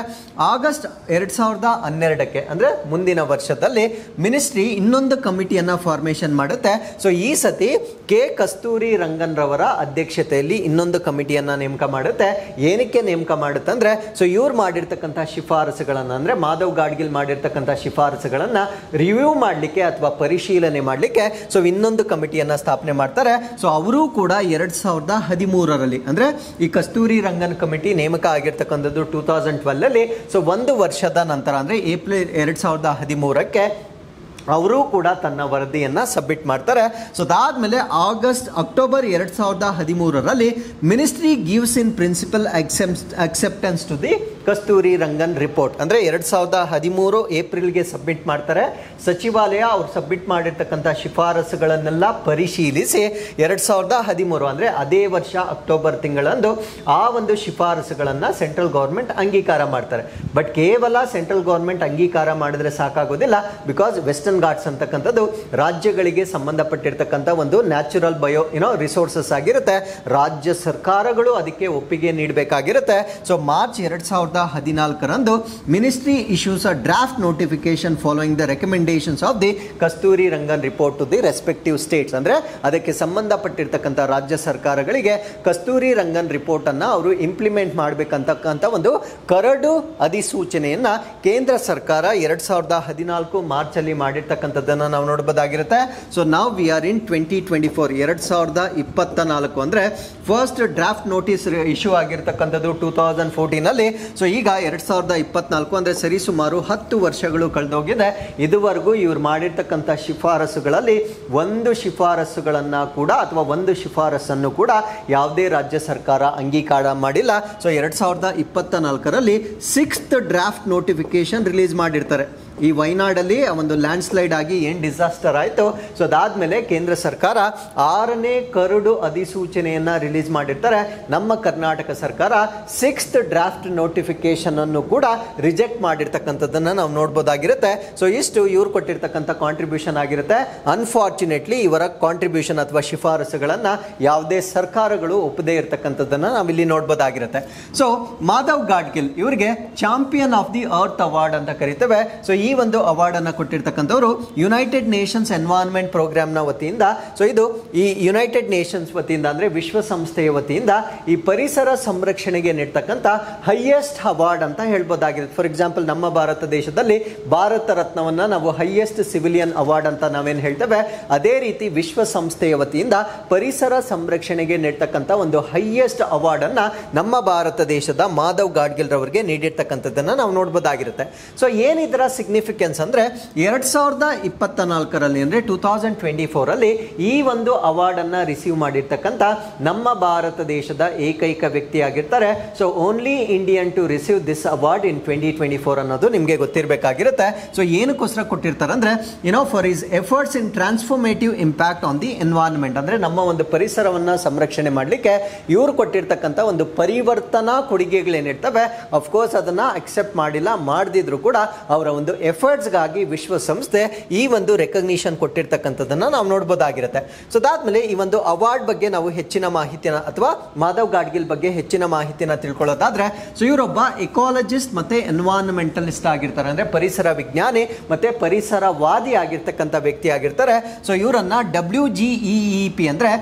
ಆಗಸ್ಟ್ 2012ಕ್ಕೆ ಅಂದರೆ ಮುಂದಿನ ವರ್ಷದಲ್ಲಿ ಮಿನಿಸ್ಟ್ರಿ ಇನ್ನೊಂದು ಕಮಿಟಿಯನ್ನು ಫಾರ್ಮೇಷನ್ ಮಾಡುತ್ತೆ. ಸೊ ಈ ಸತಿ ಕೆ ಕಸ್ತೂರಿ ರಂಗನ್ ರವರ ಅಧ್ಯಕ್ಷತೆಯಲ್ಲಿ ಇನ್ನೊಂದು ಕಮಿಟಿಯನ್ನು ನೇಮಕ ಮಾಡುತ್ತೆ. ಏನಕ್ಕೆ ನೇಮಕ ಮಾಡುತ್ತೆ ಅಂದರೆ ಸೊ ಇವ್ರು ಮಾಡಿರ್ತಕ್ಕಂಥ ಶಿಫಾರಸುಗಳನ್ನು ಅಂದರೆ ಮಾಧವ್ ಗಾಡ್ಗಿಲ್ ಮಾಡಿರ್ತಕ್ಕಂಥ ಶಿಫಾರಸುಗಳನ್ನು ರಿವ್ಯೂ ಮಾಡಲಿಕ್ಕೆ ಅಥವಾ ಪರಿಶೀಲನೆ ಮಾಡಲಿಕ್ಕೆ ಸೊ ಇನ್ನೊಂದು ಕಮಿಟಿಯನ್ನು ಸ್ಥಾಪನೆ ಮಾಡ್ತಾರೆ. ಸೊ ಅವರು ಕೂಡ 2013ರಲ್ಲಿ ಅಂದರೆ ಈ ಕಸ್ತೂರಿ ರಂಗನ್ ಕಮಿಟಿ ನೇಮಕ ಆಗಿರ್ತಕ್ಕಂಥದ್ದು 2012ಅಲ್ಲಿ. ಸೊ ಒಂದು ವರ್ಷದ ನಂತರ ಅಂದರೆ ಏಪ್ರಿಲ್ 2013ಕ್ಕೆ ಅವರು ಕೂಡ ತನ್ನ ವರದಿಯನ್ನು ಸಬ್ಮಿಟ್ ಮಾಡ್ತಾರೆ. ಸೊ ಅದಾದಮೇಲೆ ಅಕ್ಟೋಬರ್ 2013ರಲ್ಲಿ ministry gives in principle acceptance to the Kasturi Rangan report. ಅಂದರೆ 2013 ಏಪ್ರಿಲ್ಗೆ ಸಬ್ಮಿಟ್ ಮಾಡ್ತಾರೆ. ಸಚಿವಾಲಯ ಅವ್ರು ಸಬ್ಮಿಟ್ ಮಾಡಿರ್ತಕ್ಕಂಥ ಶಿಫಾರಸುಗಳನ್ನೆಲ್ಲ ಪರಿಶೀಲಿಸಿ 2013 ಅಂದರೆ ಅದೇ ವರ್ಷ ಅಕ್ಟೋಬರ್ ತಿಂಗಳಂದು ಆ ಒಂದು ಶಿಫಾರಸುಗಳನ್ನು ಸೆಂಟ್ರಲ್ ಗೌರ್ಮೆಂಟ್ ಅಂಗೀಕಾರ ಮಾಡ್ತಾರೆ. ಬಟ್ ಕೇವಲ ಸೆಂಟ್ರಲ್ ಗೌರ್ಮೆಂಟ್ ಅಂಗೀಕಾರ ಮಾಡಿದ್ರೆ ಸಾಕಾಗೋದಿಲ್ಲ. ಬಿಕಾಸ್ ವೆಸ್ಟರ್ನ್ ಘಾಟ್ಸ್ ಅಂತಕ್ಕಂಥದ್ದು ರಾಜ್ಯಗಳಿಗೆ ಸಂಬಂಧಪಟ್ಟಿರ್ತಕ್ಕಂಥ ಒಂದು ನ್ಯಾಚುರಲ್ ರಿಸೋರ್ಸಸ್ ಆಗಿರುತ್ತೆ. ರಾಜ್ಯ ಸರ್ಕಾರಗಳು ಅದಕ್ಕೆ ಒಪ್ಪಿಗೆ ನೀಡಬೇಕಾಗಿರುತ್ತೆ. ಸೊ ಮಾರ್ಚ್ 2014ರಂದು ministry issues a draft notification following the recommendations of the Kasturi Rangan report to the respective states. ಅಂದರೆ ಅದಕ್ಕೆ ಸಂಬಂಧಪಟ್ಟಿರ್ತಕ್ಕಂಥ ರಾಜ್ಯ ಸರ್ಕಾರಗಳಿಗೆ ಕಸ್ತೂರಿ ರಂಗನ್ ರಿಪೋರ್ಟ್ ಅನ್ನು ಅವರು ಇಂಪ್ಲಿಮೆಂಟ್ ಮಾಡಬೇಕಂತಕ್ಕಂಥ ಒಂದು ಕರಡು ಅಧಿಸೂಚನೆಯನ್ನು ಕೇಂದ್ರ ಸರ್ಕಾರ 2014 ಮಾರ್ಚ್ ಅಲ್ಲಿ ಮಾಡಿರ್ತಕ್ಕಂಥದ್ದನ್ನು ನಾವು ನೋಡಬಹುದಾಗಿರುತ್ತೆ. ಸೊ ನಾವು ವಿ ಆರ್ ಇನ್ 2024 2024 ಅಂದರೆ ಫಸ್ಟ್ ಡ್ರಾಫ್ಟ್ ನೋಟಿಸ್ ಇಶ್ಯೂ ಆಗಿರ್ತಕ್ಕಂಥದ್ದು 2014ನಲ್ಲಿ. ಸೊ ಈಗ 2024 ಅಂದರೆ ಸರಿಸುಮಾರು 10 ವರ್ಷಗಳು ಕಳೆದೋಗಿದೆ. ಇದುವರೆಗೂ ಇವ್ರು ಮಾಡಿರ್ತಕ್ಕಂಥ ಶಿಫಾರಸುಗಳಲ್ಲಿ ಒಂದು ಶಿಫಾರಸುಗಳನ್ನು ಕೂಡ ಅಥವಾ ಒಂದು ಶಿಫಾರಸನ್ನು ಕೂಡ ಯಾವುದೇ ರಾಜ್ಯ ಸರ್ಕಾರ ಅಂಗೀಕಾರ ಮಾಡಿಲ್ಲ. ಸೊ 2024ರಲ್ಲಿ 6th ಡ್ರಾಫ್ಟ್ ನೋಟಿಫಿಕೇಶನ್ ರಿಲೀಸ್ ಮಾಡಿರ್ತಾರೆ. ಈ ವೈನಾಡಲ್ಲಿ ಒಂದು ಲ್ಯಾಂಡ್ ಸ್ಲೈಡ್ ಆಗಿ ಏನು ಡಿಸಾಸ್ಟರ್ ಆಯಿತು. ಸೊ ಅದಾದಮೇಲೆ ಕೇಂದ್ರ ಸರ್ಕಾರ 6ನೇ ಕರಡು ಅಧಿಸೂಚನೆಯನ್ನು ರಿಲೀಸ್ ಮಾಡಿರ್ತಾರೆ. ನಮ್ಮ ಕರ್ನಾಟಕ ಸರ್ಕಾರ 6th ಡ್ರಾಫ್ಟ್ ನೋಟಿಫಿಕೇಶನ್ ಅನ್ನು ಕೂಡ ರಿಜೆಕ್ಟ್ ಮಾಡಿರ್ತಕ್ಕಂಥದ್ದನ್ನು ನಾವು ನೋಡ್ಬೋದಾಗಿರುತ್ತೆ. ಸೊ ಇಷ್ಟು ಇವ್ರು ಕೊಟ್ಟಿರ್ತಕ್ಕಂಥ ಕಾಂಟ್ರಿಬ್ಯೂಷನ್ ಆಗಿರುತ್ತೆ. ಅನ್ಫಾರ್ಚುನೇಟ್ಲಿ ಇವರ ಕಾಂಟ್ರಿಬ್ಯೂಷನ್ ಅಥವಾ ಶಿಫಾರಸುಗಳನ್ನು ಯಾವುದೇ ಸರ್ಕಾರಗಳು ಒಪ್ಪದೇ ಇರತಕ್ಕಂಥದ್ದನ್ನು ನಾವಿಲ್ಲಿ ನೋಡ್ಬೋದಾಗಿರುತ್ತೆ. ಸೊ ಮಾಧವ್ ಗಾಡ್ಗಿಲ್ ಇವರಿಗೆ champion of the Earth award ಅಂತ ಕರಿತೇವೆ. ಸೊ ಈ ಒಂದು ಅವಾರ್ಡ್ ಅನ್ನು ಕೊಟ್ಟಿರ್ತಕ್ಕಂಥವ್ರು ಯುನೈಟೆಡ್ ನೇಷನ್ಸ್ ಎನ್ವೈರನ್ಮೆಂಟ್ ಪ್ರೋಗ್ರಾಮ್ನ ವತಿಯಿಂದ. ಸೊ ಇದು ಈ ಯುನೈಟೆಡ್ ನೇಷನ್ಸ್ ವತಿಯಿಂದ ಅಂದರೆ ವಿಶ್ವಸಂಸ್ಥೆಯ ವತಿಯಿಂದ ಈ ಪರಿಸರ ಸಂರಕ್ಷಣೆಗೆ ನೀಡ್ತಕ್ಕಂಥ ಹೈಯೆಸ್ಟ್ ಅವಾರ್ಡ್ ಅಂತ ಹೇಳ್ಬೋದಾಗಿರುತ್ತೆ. ಫಾರ್ ಎಕ್ಸಾಂಪಲ್ ನಮ್ಮ ಭಾರತ ದೇಶದಲ್ಲಿ ಭಾರತ ರತ್ನವನ್ನು ನಾವು ಹೈಯೆಸ್ಟ್ ಸಿವಿಲಿಯನ್ ಅವಾರ್ಡ್ ಅಂತ ನಾವೇನು ಹೇಳ್ತೇವೆ, ಅದೇ ರೀತಿ ವಿಶ್ವಸಂಸ್ಥೆಯ ವತಿಯಿಂದ ಪರಿಸರ ಸಂರಕ್ಷಣೆಗೆ ನೀಡ್ತಕ್ಕಂಥ ಒಂದು ಹೈಯೆಸ್ಟ್ ಅವಾರ್ಡ್ ಅನ್ನ ನಮ್ಮ ಭಾರತ ದೇಶದ ಮಾಧವ್ ಗಾಡ್ಗಿಲ್ ರವರಿಗೆ ನೀಡಿರ್ತಕ್ಕಂಥದ್ದನ್ನು ನಾವು ನೋಡ್ಬೋದಾಗಿರುತ್ತೆ. ಸೊ ಏನಿದರ ಸಿಗ್ನಿಫಿಕೆನ್ಸ್ ಅಂದರೆ 2024ರಲ್ಲಿ ಅಂದರೆ 2024 ಈ ಒಂದು ಅವಾರ್ಡ್ ಅನ್ನ ರಿಸೀವ್ ಮಾಡಿರ್ತಕ್ಕಂಥ ನಮ್ಮ ಭಾರತ ದೇಶದ ಏಕೈಕ ವ್ಯಕ್ತಿ ಆಗಿರ್ತಾರೆ. So only Indian to receive this award in 2024 ಅನ್ನೋದು ನಿಮಗೆ ಗೊತ್ತಿರಬೇಕಾಗಿರುತ್ತೆ. ಸೊ ಏನಕ್ಕೋಸ್ಕರ ಕೊಟ್ಟಿರ್ತಾರೆ ಅಂದ್ರೆ for his efforts in transformative impact on the environment, ಅಂದ್ರೆ ನಮ್ಮ ಒಂದು ಪರಿಸರವನ್ನ ಸಂರಕ್ಷಣೆ ಮಾಡಲಿಕ್ಕೆ ಇವರು ಕೊಟ್ಟಿರ್ತಕ್ಕಂಥ ಒಂದು ಪರಿವರ್ತನಾ ಕೊಡುಗೆಗಳೇನಿರ್ತವೆ, ಅಫ್ಕೋರ್ಸ್ ಅದನ್ನ ಅಕ್ಸೆಪ್ಟ್ ಮಾಡಿಲ್ಲ, ಮಾಡದಿದ್ರು ಕೂಡ ಅವರ ಒಂದು ಎಫರ್ಟ್ಸ್ಗಾಗಿ ವಿಶ್ವಸಂಸ್ಥೆ ಈ ಒಂದು ರೆಕಗ್ನಿಷನ್ ಕೊಟ್ಟಿರ್ತಕ್ಕಂಥದ್ದನ್ನ ನಾವು ನೋಡ್ಬೋದಾಗಿರುತ್ತೆ. ಸೊ ಅದಾದ್ಮೇಲೆ ಈ ಒಂದು ಅವಾರ್ಡ್ ಬಗ್ಗೆ ನಾವು ಹೆಚ್ಚಿನ ಮಾಹಿತಿನ ಅಥವಾ ಮಾಧವ್ ಗಾಡ್ಗಿಲ್ ಬಗ್ಗೆ ಹೆಚ್ಚಿನ ಮಾಹಿತಿನ ತಿಳ್ಕೊಳ್ಳೋದಾದ್ರೆ, ಸೊ ಇವರೊಬ್ಬ ಎಕಾಲಜಿಸ್ಟ್ ಮತ್ತೆ ಎನ್ವೈರನ್ಮೆಂಟಲಿಸ್ಟ್ ಆಗಿರ್ತಾರೆ, ಅಂದ್ರೆ ಪರಿಸರ ವಿಜ್ಞಾನಿ ಮತ್ತೆ ಪರಿಸರವಾದಿ ಆಗಿರ್ತಕ್ಕಂಥ ವ್ಯಕ್ತಿ ಆಗಿರ್ತಾರೆ. ಸೊ ಇವರನ್ನ WGEEP ಅಂದ್ರೆ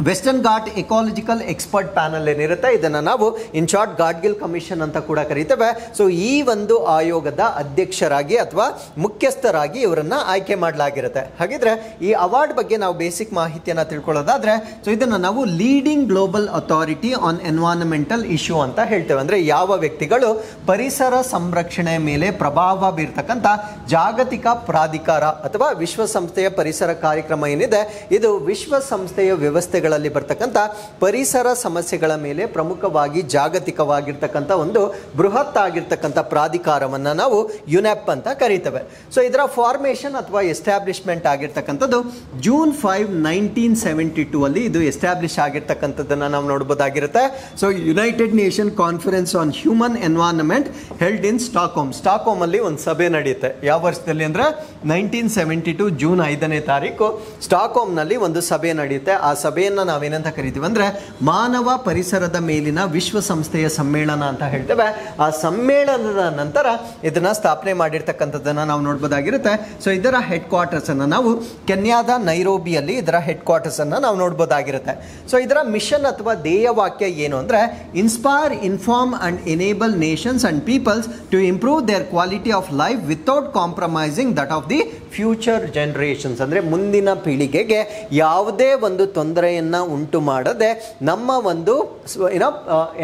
western ghat ecological expert panel ಏನಿರುತ್ತೆ, ಇದನ್ನು ನಾವು ಇನ್ ಶಾರ್ಟ್ ಗಾಡ್ಗಿಲ್ ಕಮಿಷನ್ ಅಂತ ಕೂಡ ಕರೀತೇವೆ. ಸೊ ಈ ಒಂದು ಆಯೋಗದ ಅಧ್ಯಕ್ಷರಾಗಿ ಅಥವಾ ಮುಖ್ಯಸ್ಥರಾಗಿ ಇವರನ್ನ ಆಯ್ಕೆ ಮಾಡಲಾಗಿರುತ್ತೆ. ಹಾಗಿದ್ರೆ ಈ ಅವಾರ್ಡ್ ಬಗ್ಗೆ ನಾವು ಬೇಸಿಕ್ ಮಾಹಿತಿಯನ್ನು ತಿಳ್ಕೊಳ್ಳೋದಾದ್ರೆ, ಸೊ ಇದನ್ನು ನಾವು leading global authority on environmental issue ಅಂತ ಹೇಳ್ತೇವೆ. ಅಂದ್ರೆ ಯಾವ ವ್ಯಕ್ತಿಗಳು ಪರಿಸರ ಸಂರಕ್ಷಣೆ ಮೇಲೆ ಪ್ರಭಾವ ಬೀರ್ತಕ್ಕಂಥ ಜಾಗತಿಕ ಪ್ರಾಧಿಕಾರ ಅಥವಾ ವಿಶ್ವಸಂಸ್ಥೆಯ ಪರಿಸರ ಕಾರ್ಯಕ್ರಮ ಏನಿದೆ, ಇದು ವಿಶ್ವಸಂಸ್ಥೆಯ ವ್ಯವಸ್ಥೆ ಬರ್ತಕ್ಕಂಥ ಪರಿಸರ ಸಮಸ್ಯೆಗಳ ಮೇಲೆ ಪ್ರಮುಖವಾಗಿ ಜಾಗತಿಕವಾಗಿರ್ತಕ್ಕಂಥ ಒಂದು ಬೃಹತ್ ಆಗಿರ್ತಕ್ಕಂಥ ಪ್ರಾಧಿಕಾರವನ್ನ ನಾವು ಯುನೆಪ್ ಅಂತ ಕರೀತೇವೆ. ಸೊ ಇದರ ಫಾರ್ಮೇಶನ್ ಅಥವಾ ಎಸ್ಟಾಬ್ಲಿಷ್ಮೆಂಟ್ ಆಗಿರ್ತಕ್ಕಂಥದ್ದು June 5, 1972 ಅಲ್ಲಿ ಇದು ಎಸ್ಟಾಬ್ಲಿಷ್ ಆಗಿರ್ತಕ್ಕಂಥದ್ದನ್ನ ನಾವು ನೋಡಬಹುದಾಗಿರುತ್ತೆ. So United Nation conference on human environment held in Stockholm ಅಲ್ಲಿ ಒಂದು ಸಭೆ ನಡೆಯುತ್ತೆ. ಯಾವ ವರ್ಷದಲ್ಲಿ ಅಂದ್ರೆ 1972 ಜೂನ್ 5ನೇ ತಾರೀಕು ಸ್ಟಾಕ್ಹೋಮ್ ನಲ್ಲಿ ಒಂದು ಸಭೆ ನಡೆಯುತ್ತೆ. ಆ ಸಭೆಯನ್ನು ನಾವೇನಂತ ಕರಿತೀವಿ ಅಂದ್ರೆ ಮಾನವ ಪರಿಸರದ ಮೇಲಿನ ವಿಶ್ವಸಂಸ್ಥೆಯ ಸಮ್ಮೇಳನ ಅಂತ ಹೇಳ್ತೇವೆ. ಆ ಸಮ್ಮೇಳನದ ನಂತರ ಇದನ್ನ ಸ್ಥಾಪನೆ ಮಾಡಿರ್ತಕ್ಕಂಥದ್ದನ್ನ ನಾವು ನೋಡ್ಬೋದಾಗಿರುತ್ತೆ. ಸೊ ಇದರ ಹೆಡ್ ಕ್ವಾರ್ಟರ್ಸ್ ಅನ್ನ ನಾವು ಕೆನ್ಯಾದ ನೈರೋಬಿಯಲ್ಲಿ ಇದರ ಹೆಡ್ ಕ್ವಾರ್ಟರ್ಸ್ ಅನ್ನ ನಾವು ನೋಡ್ಬೋದಾಗಿರುತ್ತೆ. ಸೊ ಇದರ ಮಿಷನ್ ಅಥವಾ ಧ್ಯೇಯವಾಕ್ಯ ಏನು ಅಂದ್ರೆ, inspire, inform and enable nations and peoples to improve their quality of life without compromising that of the future generations. ಅಂದ್ರೆ ಮುಂದಿನ ಪೀಳಿಗೆಗೆ ಯಾವುದೇ ಒಂದು ತೊಂದರೆಯನ್ನ ಉಂಟು ಮಾಡದೆ ನಮ್ಮ ಒಂದು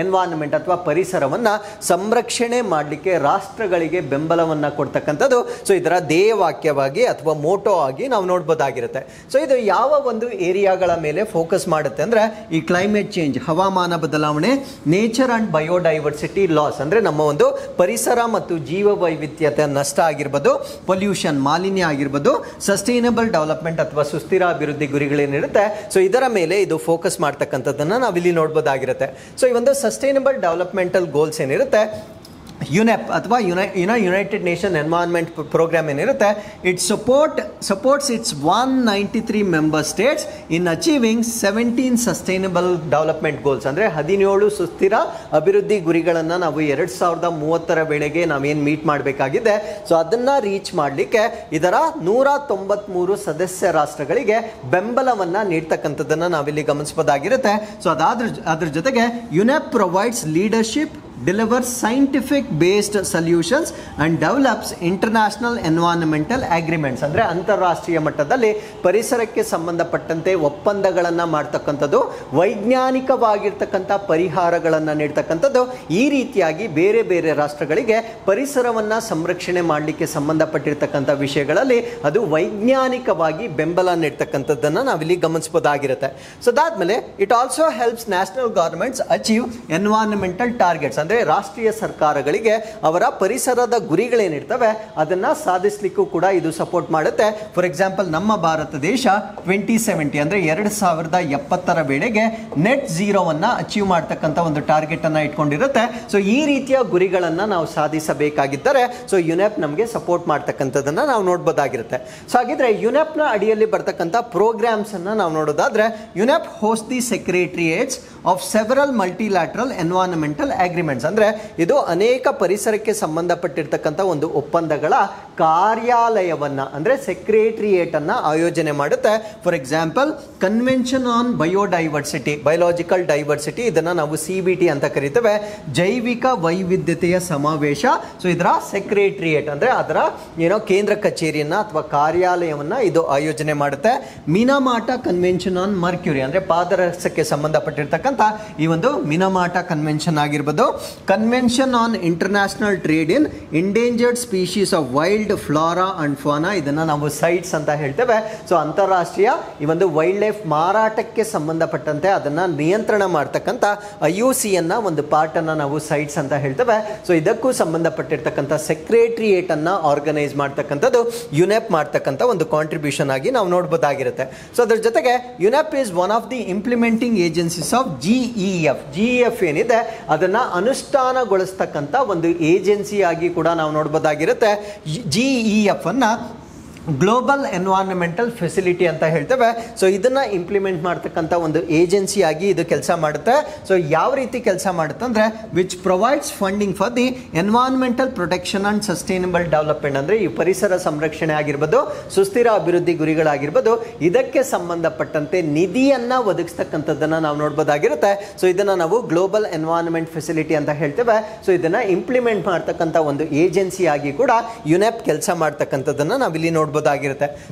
ಎನ್ವೈರನ್ಮೆಂಟ್ ಅಥವಾ ಪರಿಸರವನ್ನ ಸಂರಕ್ಷಣೆ ಮಾಡಲಿಕ್ಕೆ ರಾಷ್ಟ್ರಗಳಿಗೆ ಬೆಂಬಲವನ್ನ ಕೊಡ್ತಕ್ಕಂಥದ್ದು ಸೊ ಇದರ ಧ್ಯೇಯವಾಕ್ಯವಾಗಿ ಅಥವಾ ಮೋಟೋ ಆಗಿ ನಾವು ನೋಡ್ಬೋದಾಗಿರುತ್ತೆ. ಸೊ ಇದು ಯಾವ ಒಂದು ಏರಿಯಾಗಳ ಮೇಲೆ ಫೋಕಸ್ ಮಾಡುತ್ತೆ ಅಂದ್ರೆ, ಈ ಕ್ಲೈಮೇಟ್ ಚೇಂಜ್, ಹವಾಮಾನ ಬದಲಾವಣೆ, ನೇಚರ್ ಅಂಡ್ ಬಯೋಡೈವರ್ಸಿಟಿ ಲಾಸ್ ಅಂದ್ರೆ ನಮ್ಮ ಒಂದು ಪರಿಸರ ಮತ್ತು ಜೀವ ವೈವಿಧ್ಯತೆ ನಷ್ಟ ಆಗಿರ್ಬೋದು, ಪೊಲ್ಯೂಷನ್, ಮಾಲಿನ್ಯ ಆಗಿರ್ಬೋದು, ಸಸ್ಟೈನಬಲ್ ಡೆವಲಪ್ಮೆಂಟ್ ಅಥವಾ ಸುಸ್ಥಿರ ಅಭಿವೃದ್ಧಿ ಗುರಿಗಳೇನಿರುತ್ತೆ, ಸೊ ಇದರ ಮೇಲೆ ಇದು ಫೋಕಸ್ ಮಾಡ್ತಕ್ಕಂಥದ್ದನ್ನ ನಾವಿಲ್ಲಿ ನೋಡ್ಬೋದಾಗಿರುತ್ತೆ. ಸೊ ಈ ಒಂದು ಸಸ್ಟೈನಬಲ್ ಡೆವಲಪ್ಮೆಂಟಲ್ ಗೋಲ್ಸ್ ಏನಿರುತ್ತೆ, ಯುನೆಪ್ ಅಥವಾ ಯುನೈಟೆಡ್ ನೇಷನ್ ಎನ್ವೈರನ್ಮೆಂಟ್ ಪ್ರೋಗ್ರಾಮ್ ಏನಿರುತ್ತೆ, it supports it's 193 member States in achieving 17 sustainable development goals. ಅಂದರೆ 17 ಸುಸ್ಥಿರ ಅಭಿವೃದ್ಧಿ ಗುರಿಗಳನ್ನು ನಾವು 2030 ವೇಳೆಗೆ ನಾವೇನು ಮೀಟ್ ಮಾಡಬೇಕಾಗಿದೆ, ಸೊ ಅದನ್ನು ರೀಚ್ ಮಾಡಲಿಕ್ಕೆ ಇದರ 193 ಸದಸ್ಯ ರಾಷ್ಟ್ರಗಳಿಗೆ ಬೆಂಬಲವನ್ನು ನೀಡ್ತಕ್ಕಂಥದ್ದನ್ನು ನಾವಿಲ್ಲಿ ಗಮನಿಸಬಹುದಾಗಿರುತ್ತೆ. ಸೊ ಅದ್ರ ಜೊತೆಗೆ UNEP provides leadership, delivers scientific based solutions and develops international environmental agreements. ಅಂದರೆ ಅಂತಾರಾಷ್ಟ್ರೀಯ ಮಟ್ಟದಲ್ಲಿ ಪರಿಸರಕ್ಕೆ ಸಂಬಂಧಪಟ್ಟಂತೆ ಒಪ್ಪಂದಗಳನ್ನು ಮಾಡ್ತಕ್ಕಂಥದ್ದು, ವೈಜ್ಞಾನಿಕವಾಗಿರ್ತಕ್ಕಂಥ ಪರಿಹಾರಗಳನ್ನು ನೀಡ್ತಕ್ಕಂಥದ್ದು, ಈ ರೀತಿಯಾಗಿ ಬೇರೆ ಬೇರೆ ರಾಷ್ಟ್ರಗಳಿಗೆ ಪರಿಸರವನ್ನು ಸಂರಕ್ಷಣೆ ಮಾಡಲಿಕ್ಕೆ ಸಂಬಂಧಪಟ್ಟಿರ್ತಕ್ಕಂಥ ವಿಷಯಗಳಲ್ಲಿ ಅದು ವೈಜ್ಞಾನಿಕವಾಗಿ ಬೆಂಬಲ ನೀಡ್ತಕ್ಕಂಥದ್ದನ್ನು ನಾವಿಲ್ಲಿ ಗಮನಿಸಬಹುದಾಗಿರುತ್ತೆ. ಸೊ ಅದಾದ್ಮೇಲೆ it also helps national governments achieve environmental targets. ಅಂದರೆ ರಾಷ್ಟ್ರೀಯ ಸರ್ಕಾರಗಳಿಗೆ ಅವರ ಪರಿಸರದ ಗುರಿಗಳೇನಿರ್ತವೆ ಅದನ್ನು ಸಾಧಿಸಲಿಕ್ಕೂ ಕೂಡ ಇದು ಸಪೋರ್ಟ್ ಮಾಡುತ್ತೆ. ಫಾರ್ ಎಕ್ಸಾಂಪಲ್ ನಮ್ಮ ಭಾರತ ದೇಶ 2070 ಅಂದರೆ 2070 ವೇಳೆಗೆ ನೆಟ್ ಝೀರೋವನ್ನು ಅಚೀವ್ ಮಾಡ್ತಕ್ಕಂಥ ಒಂದು ಟಾರ್ಗೆಟ್ ಅನ್ನು ಇಟ್ಕೊಂಡಿರುತ್ತೆ. ಸೊ ಈ ರೀತಿಯ ಗುರಿಗಳನ್ನು ನಾವು ಸಾಧಿಸಬೇಕಾಗಿದ್ದರೆ ಸೊ ಯುನೆಪ್ ನಮಗೆ ಸಪೋರ್ಟ್ ಮಾಡ್ತಕ್ಕಂಥದ್ದನ್ನು ನಾವು ನೋಡ್ಬೋದಾಗಿರುತ್ತೆ. ಸೊ ಹಾಗಿದ್ರೆ ಯುನೆಪ್ನ ಅಡಿಯಲ್ಲಿ ಬರ್ತಕ್ಕಂಥ ಪ್ರೋಗ್ರಾಮ್ಸ್ ಅನ್ನು ನಾವು ನೋಡೋದಾದ್ರೆ, UNEP host the secretariats of several multilateral environmental agreements. ಅಂದ್ರೆ ಇದು ಅನೇಕ ಪರಿಸರಕ್ಕೆ ಸಂಬಂಧಪಟ್ಟಿರ್ತಕ್ಕಂಥ ಒಂದು ಒಪ್ಪಂದಗಳ ಕಾರ್ಯಾಲಯವನ್ನ ಅಂದ್ರೆ ಸೆಕ್ರೆಟರಿಯೇಟ್ ಅನ್ನ ಆಯೋಜನೆ ಮಾಡುತ್ತೆ. For example convention on biodiversity, biological diversity, ಇದನ್ನ ನಾವು CBT ಅಂತ ಕರಿತೇವೆ, ಜೈವಿಕ ವೈವಿಧ್ಯತೆಯ ಸಮಾವೇಶ. ಸೊ ಇದರ ಸೆಕ್ರೆಟರಿಯೇಟ್ ಅಂದ್ರೆ ಅದರ ಕೇಂದ್ರ ಕಚೇರಿಯನ್ನ ಅಥವಾ ಕಾರ್ಯಾಲಯವನ್ನ ಇದು ಆಯೋಜನೆ ಮಾಡುತ್ತೆ. ಮಿನಮಾಟ ಕನ್ವೆನ್ಷನ್ ಆನ್ ಮರ್ಕ್ಯುರಿ ಅಂದ್ರೆ ಪಾದರಸಕ್ಕೆ ಸಂಬಂಧಪಟ್ಟಿರ್ತಕ್ಕಂಥ ಈ ಒಂದು ಮಿನಮಾಟ ಕನ್ವೆನ್ಷನ್ ಆಗಿರ್ಬೋದು. Convention on international trade in endangered species of wild flora and fauna, ಇದನ್ನು ನಾವು ಸೈಟ್ಸ್ ಅಂತ ಹೇಳ್ತೇವೆ. ಸೊ ಅಂತಾರಾಷ್ಟ್ರೀಯ ಈ ಒಂದು ವೈಲ್ಡ್ ಲೈಫ್ ಮಾರಾಟಕ್ಕೆ ಸಂಬಂಧಪಟ್ಟಂತೆ ಅದನ್ನು ನಿಯಂತ್ರಣ ಮಾಡ್ತಕ್ಕಂಥ IUCN ಒಂದು ಪಾರ್ಟನ್ನು ನಾವು ಸೈಟ್ಸ್ ಅಂತ ಹೇಳ್ತೇವೆ. ಸೊ ಇದಕ್ಕೂ ಸಂಬಂಧಪಟ್ಟಿರ್ತಕ್ಕಂಥ ಸೆಕ್ರೆಟ್ರಿಯೇಟನ್ನು ಆರ್ಗನೈಸ್ ಮಾಡ್ತಕ್ಕಂಥದ್ದು ಯುನೆಪ್ ಮಾಡ್ತಕ್ಕಂಥ ಒಂದು ಕಾಂಟ್ರಿಬ್ಯೂಷನ್ ಆಗಿ ನಾವು ನೋಡ್ಬೋದಾಗಿರುತ್ತೆ. ಸೊ ಅದ್ರ ಜೊತೆಗೆ UNEP is one of the implementing agencies of GEF ಏನಿದೆ ಅದನ್ನು ಅನುಷ್ಠಾನಗೊಳಿಸ್ತಕ್ಕಂಥ ಒಂದು ಏಜೆನ್ಸಿ ಆಗಿ ಕೂಡ ನಾವು ನೋಡ್ಬೋದಾಗಿರುತ್ತೆ. GEF ಅನ್ನು ಗ್ಲೋಬಲ್ ಎನ್ವೈರನ್ಮೆಂಟಲ್ ಫೆಸಿಲಿಟಿ ಅಂತ ಹೇಳ್ತೇವೆ. ಸೊ ಇದನ್ನು ಇಂಪ್ಲಿಮೆಂಟ್ ಮಾಡ್ತಕ್ಕಂಥ ಒಂದು ಏಜೆನ್ಸಿ ಆಗಿ ಇದು ಕೆಲಸ ಮಾಡುತ್ತೆ. ಸೊ ಯಾವ ರೀತಿ ಕೆಲಸ ಮಾಡುತ್ತೆ ಅಂದರೆ which provides funding for the environmental protection and sustainable development, ಅಂದರೆ ಈ ಪರಿಸರ ಸಂರಕ್ಷಣೆ ಆಗಿರ್ಬೋದು, ಸುಸ್ಥಿರ ಅಭಿವೃದ್ಧಿ ಗುರಿಗಳಾಗಿರ್ಬೋದು, ಇದಕ್ಕೆ ಸಂಬಂಧಪಟ್ಟಂತೆ ನಿಧಿಯನ್ನು ಒದಗಿಸ್ತಕ್ಕಂಥದ್ದನ್ನು ನಾವು ನೋಡ್ಬೋದಾಗಿರುತ್ತೆ. ಸೊ ಇದನ್ನು ನಾವು ಗ್ಲೋಬಲ್ ಎನ್ವೈರನ್ಮೆಂಟ್ ಫೆಸಿಲಿಟಿ ಅಂತ ಹೇಳ್ತೇವೆ. ಸೊ ಇದನ್ನು ಇಂಪ್ಲಿಮೆಂಟ್ ಮಾಡ್ತಕ್ಕಂಥ ಒಂದು ಏಜೆನ್ಸಿ ಆಗಿ ಕೂಡ ಯುನೆಪ್ ಕೆಲಸ ಮಾಡ್ತಕ್ಕಂಥದ್ದನ್ನು ನಾವಿಲ್ಲಿ ನೋಡ್ಬೋದಾಗಿರುತ್ತೆ.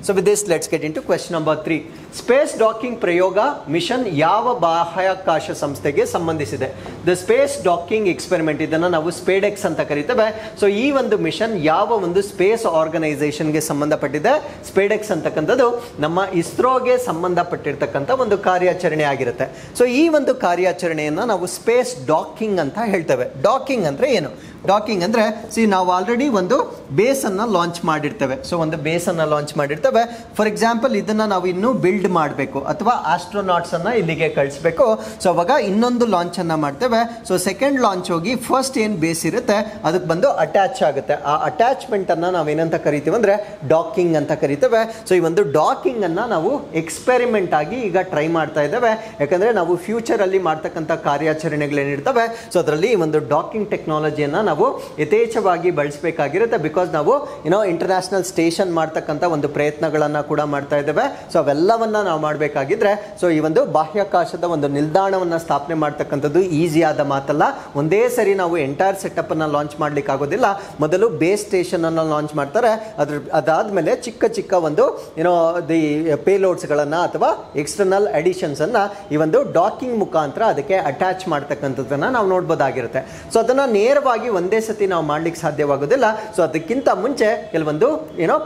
So with this, let's get into question number 3. Space docking ಪ್ರಯೋಗ ಮಿಷನ್ ಯಾವ ಬಾಹ್ಯಾಕಾಶ ಸಂಸ್ಥೆಗೆ ಸಂಬಂಧಿಸಿದೆ? ದ ಸ್ಪೇಸ್ ಡಾಕಿಂಗ್ ಎಕ್ಸ್ಪೆರಿಮೆಂಟ್, ಇದನ್ನು ನಾವು ಸ್ಪೇಡೆಕ್ಸ್ ಅಂತ ಕರಿತೇವೆ. ಸೊ ಈ ಒಂದು ಮಿಷನ್ ಯಾವ ಒಂದು ಸ್ಪೇಸ್ ಆರ್ಗನೈಸೇಷನ್ಗೆ ಸಂಬಂಧಪಟ್ಟಿದೆ? ಸ್ಪೇಡೆಕ್ಸ್ ಅಂತಕ್ಕಂಥದ್ದು ನಮ್ಮ ಇಸ್ರೋಗೆ ಸಂಬಂಧಪಟ್ಟಿರ್ತಕ್ಕಂಥ ಒಂದು ಕಾರ್ಯಾಚರಣೆ ಆಗಿರುತ್ತೆ. ಸೊ ಈ ಒಂದು ಕಾರ್ಯಾಚರಣೆಯನ್ನು ನಾವು ಸ್ಪೇಸ್ ಡಾಕಿಂಗ್ ಅಂತ ಹೇಳ್ತೇವೆ. ಡಾಕಿಂಗ್ ಅಂದರೆ ಏನು? ಡಾಕಿಂಗ್ ಅಂದರೆ ನಾವು ಆಲ್ರೆಡಿ ಒಂದು ಬೇಸನ್ನು ಲಾಂಚ್ ಮಾಡಿರ್ತೇವೆ. ಸೊ ಒಂದು ಬೇಸನ್ನು ಲಾಂಚ್ ಮಾಡಿರ್ತೇವೆ. ಫಾರ್ ಎಕ್ಸಾಂಪಲ್ ಇದನ್ನು ನಾವು ಇನ್ನೂ ಬಿಲ್ಡ್ ಮಾಡಬೇಕು ಅಥವಾ ಆಸ್ಟ್ರೋನಾಟ್ಸನ್ನು ಇಲ್ಲಿಗೆ ಕಳಿಸ್ಬೇಕು. ಸೊ ಅವಾಗ ಇನ್ನೊಂದು ಲಾಂಚನ್ನು ಮಾಡ್ತೇವೆ. ಸೊ ಸೆಕೆಂಡ್ ಲಾಂಚ್ ಹೋಗಿ ಫಸ್ಟ್ ಏನು ಬೇಸ್ ಇರುತ್ತೆ ಅದಕ್ಕೆ ಬಂದು ಅಟ್ಯಾಚ್ ಆಗುತ್ತೆ. ಆ ಅಟ್ಯಾಚ್ಮೆಂಟನ್ನು ನಾವೇನಂತ ಕರಿತೀವಿ ಅಂದರೆ ಡಾಕಿಂಗ್ ಅಂತ ಕರಿತೇವೆ. ಸೊ ಈ ಒಂದು ಡಾಕಿಂಗನ್ನು ನಾವು ಎಕ್ಸ್ಪೆರಿಮೆಂಟ್ ಆಗಿ ಈಗ ಟ್ರೈ ಮಾಡ್ತಾ ಇದ್ದೇವೆ. ಯಾಕಂದರೆ ನಾವು ಫ್ಯೂಚರಲ್ಲಿ ಮಾಡ್ತಕ್ಕಂಥ ಕಾರ್ಯಾಚರಣೆಗಳೇನಿರ್ತವೆ ಸೊ ಅದರಲ್ಲಿ ಈ ಒಂದು ಡಾಕಿಂಗ್ ಟೆಕ್ನಾಲಜಿಯನ್ನು ನಾವು ಯಥೇಚ್ಛವಾಗಿ ಬಳಸಬೇಕಾಗಿರುತ್ತೆ. ಬಿಕಾಸ್ ನಾವು ಇಂಟರ್ನ್ಯಾಷನಲ್ ಸ್ಟೇಷನ್ ಮಾಡ್ತಕ್ಕಂಥ ಒಂದು ಪ್ರಯತ್ನಗಳನ್ನು ಕೂಡ ಮಾಡ್ತಾ ಇದ್ದೇವೆ. ಸೊ ಅವೆಲ್ಲವನ್ನ ನಾವು ಮಾಡಬೇಕಾಗಿದ್ರೆ ಸೊ ಈ ಒಂದು ಬಾಹ್ಯಾಕಾಶದ ಒಂದು ನಿಲ್ದಾಣವನ್ನು ಸ್ಥಾಪನೆ ಮಾಡ್ತಕ್ಕಂಥದ್ದು ಈಸಿಯಾದ ಮಾತಲ್ಲ. ಒಂದೇ ಸರಿ ನಾವು ಎಂಟೈರ್ ಸೆಟಪ್ ಅನ್ನು ಲಾಂಚ್ ಮಾಡ್ಲಿಕ್ಕೆ ಆಗೋದಿಲ್ಲ. ಮೊದಲು ಬೇಸ್ ಸ್ಟೇಷನ್ ಅನ್ನು ಲಾಂಚ್ ಮಾಡ್ತಾರೆ. ಅದಾದ್ಮೇಲೆ ಚಿಕ್ಕ ಚಿಕ್ಕ ಒಂದು ದಿ ಪೇಲೋಡ್ಸ್ಗಳನ್ನು ಅಥವಾ ಎಕ್ಸ್ಟರ್ನಲ್ ಅಡಿಷನ್ಸ್ ಅನ್ನ ಈ ಒಂದು ಡಾಕಿಂಗ್ ಮುಖಾಂತರ ಅದಕ್ಕೆ ಅಟ್ಯಾಚ್ ಮಾಡ್ತಕ್ಕಂಥದ್ದನ್ನ ನಾವು ನೋಡ್ಬೋದಾಗಿರುತ್ತೆ. ಸೊ ಅದನ್ನ ನೇರವಾಗಿ ಒಂದೇ ಸತಿ ನಾವು ಮಾಡ್ಲಿಕ್ಕೆ ಸಾಧ್ಯವಾಗೋದಿಲ್ಲ. ಸೊ ಅದಕ್ಕಿಂತ ಮುಂಚೆ ಕೆಲವೊಂದು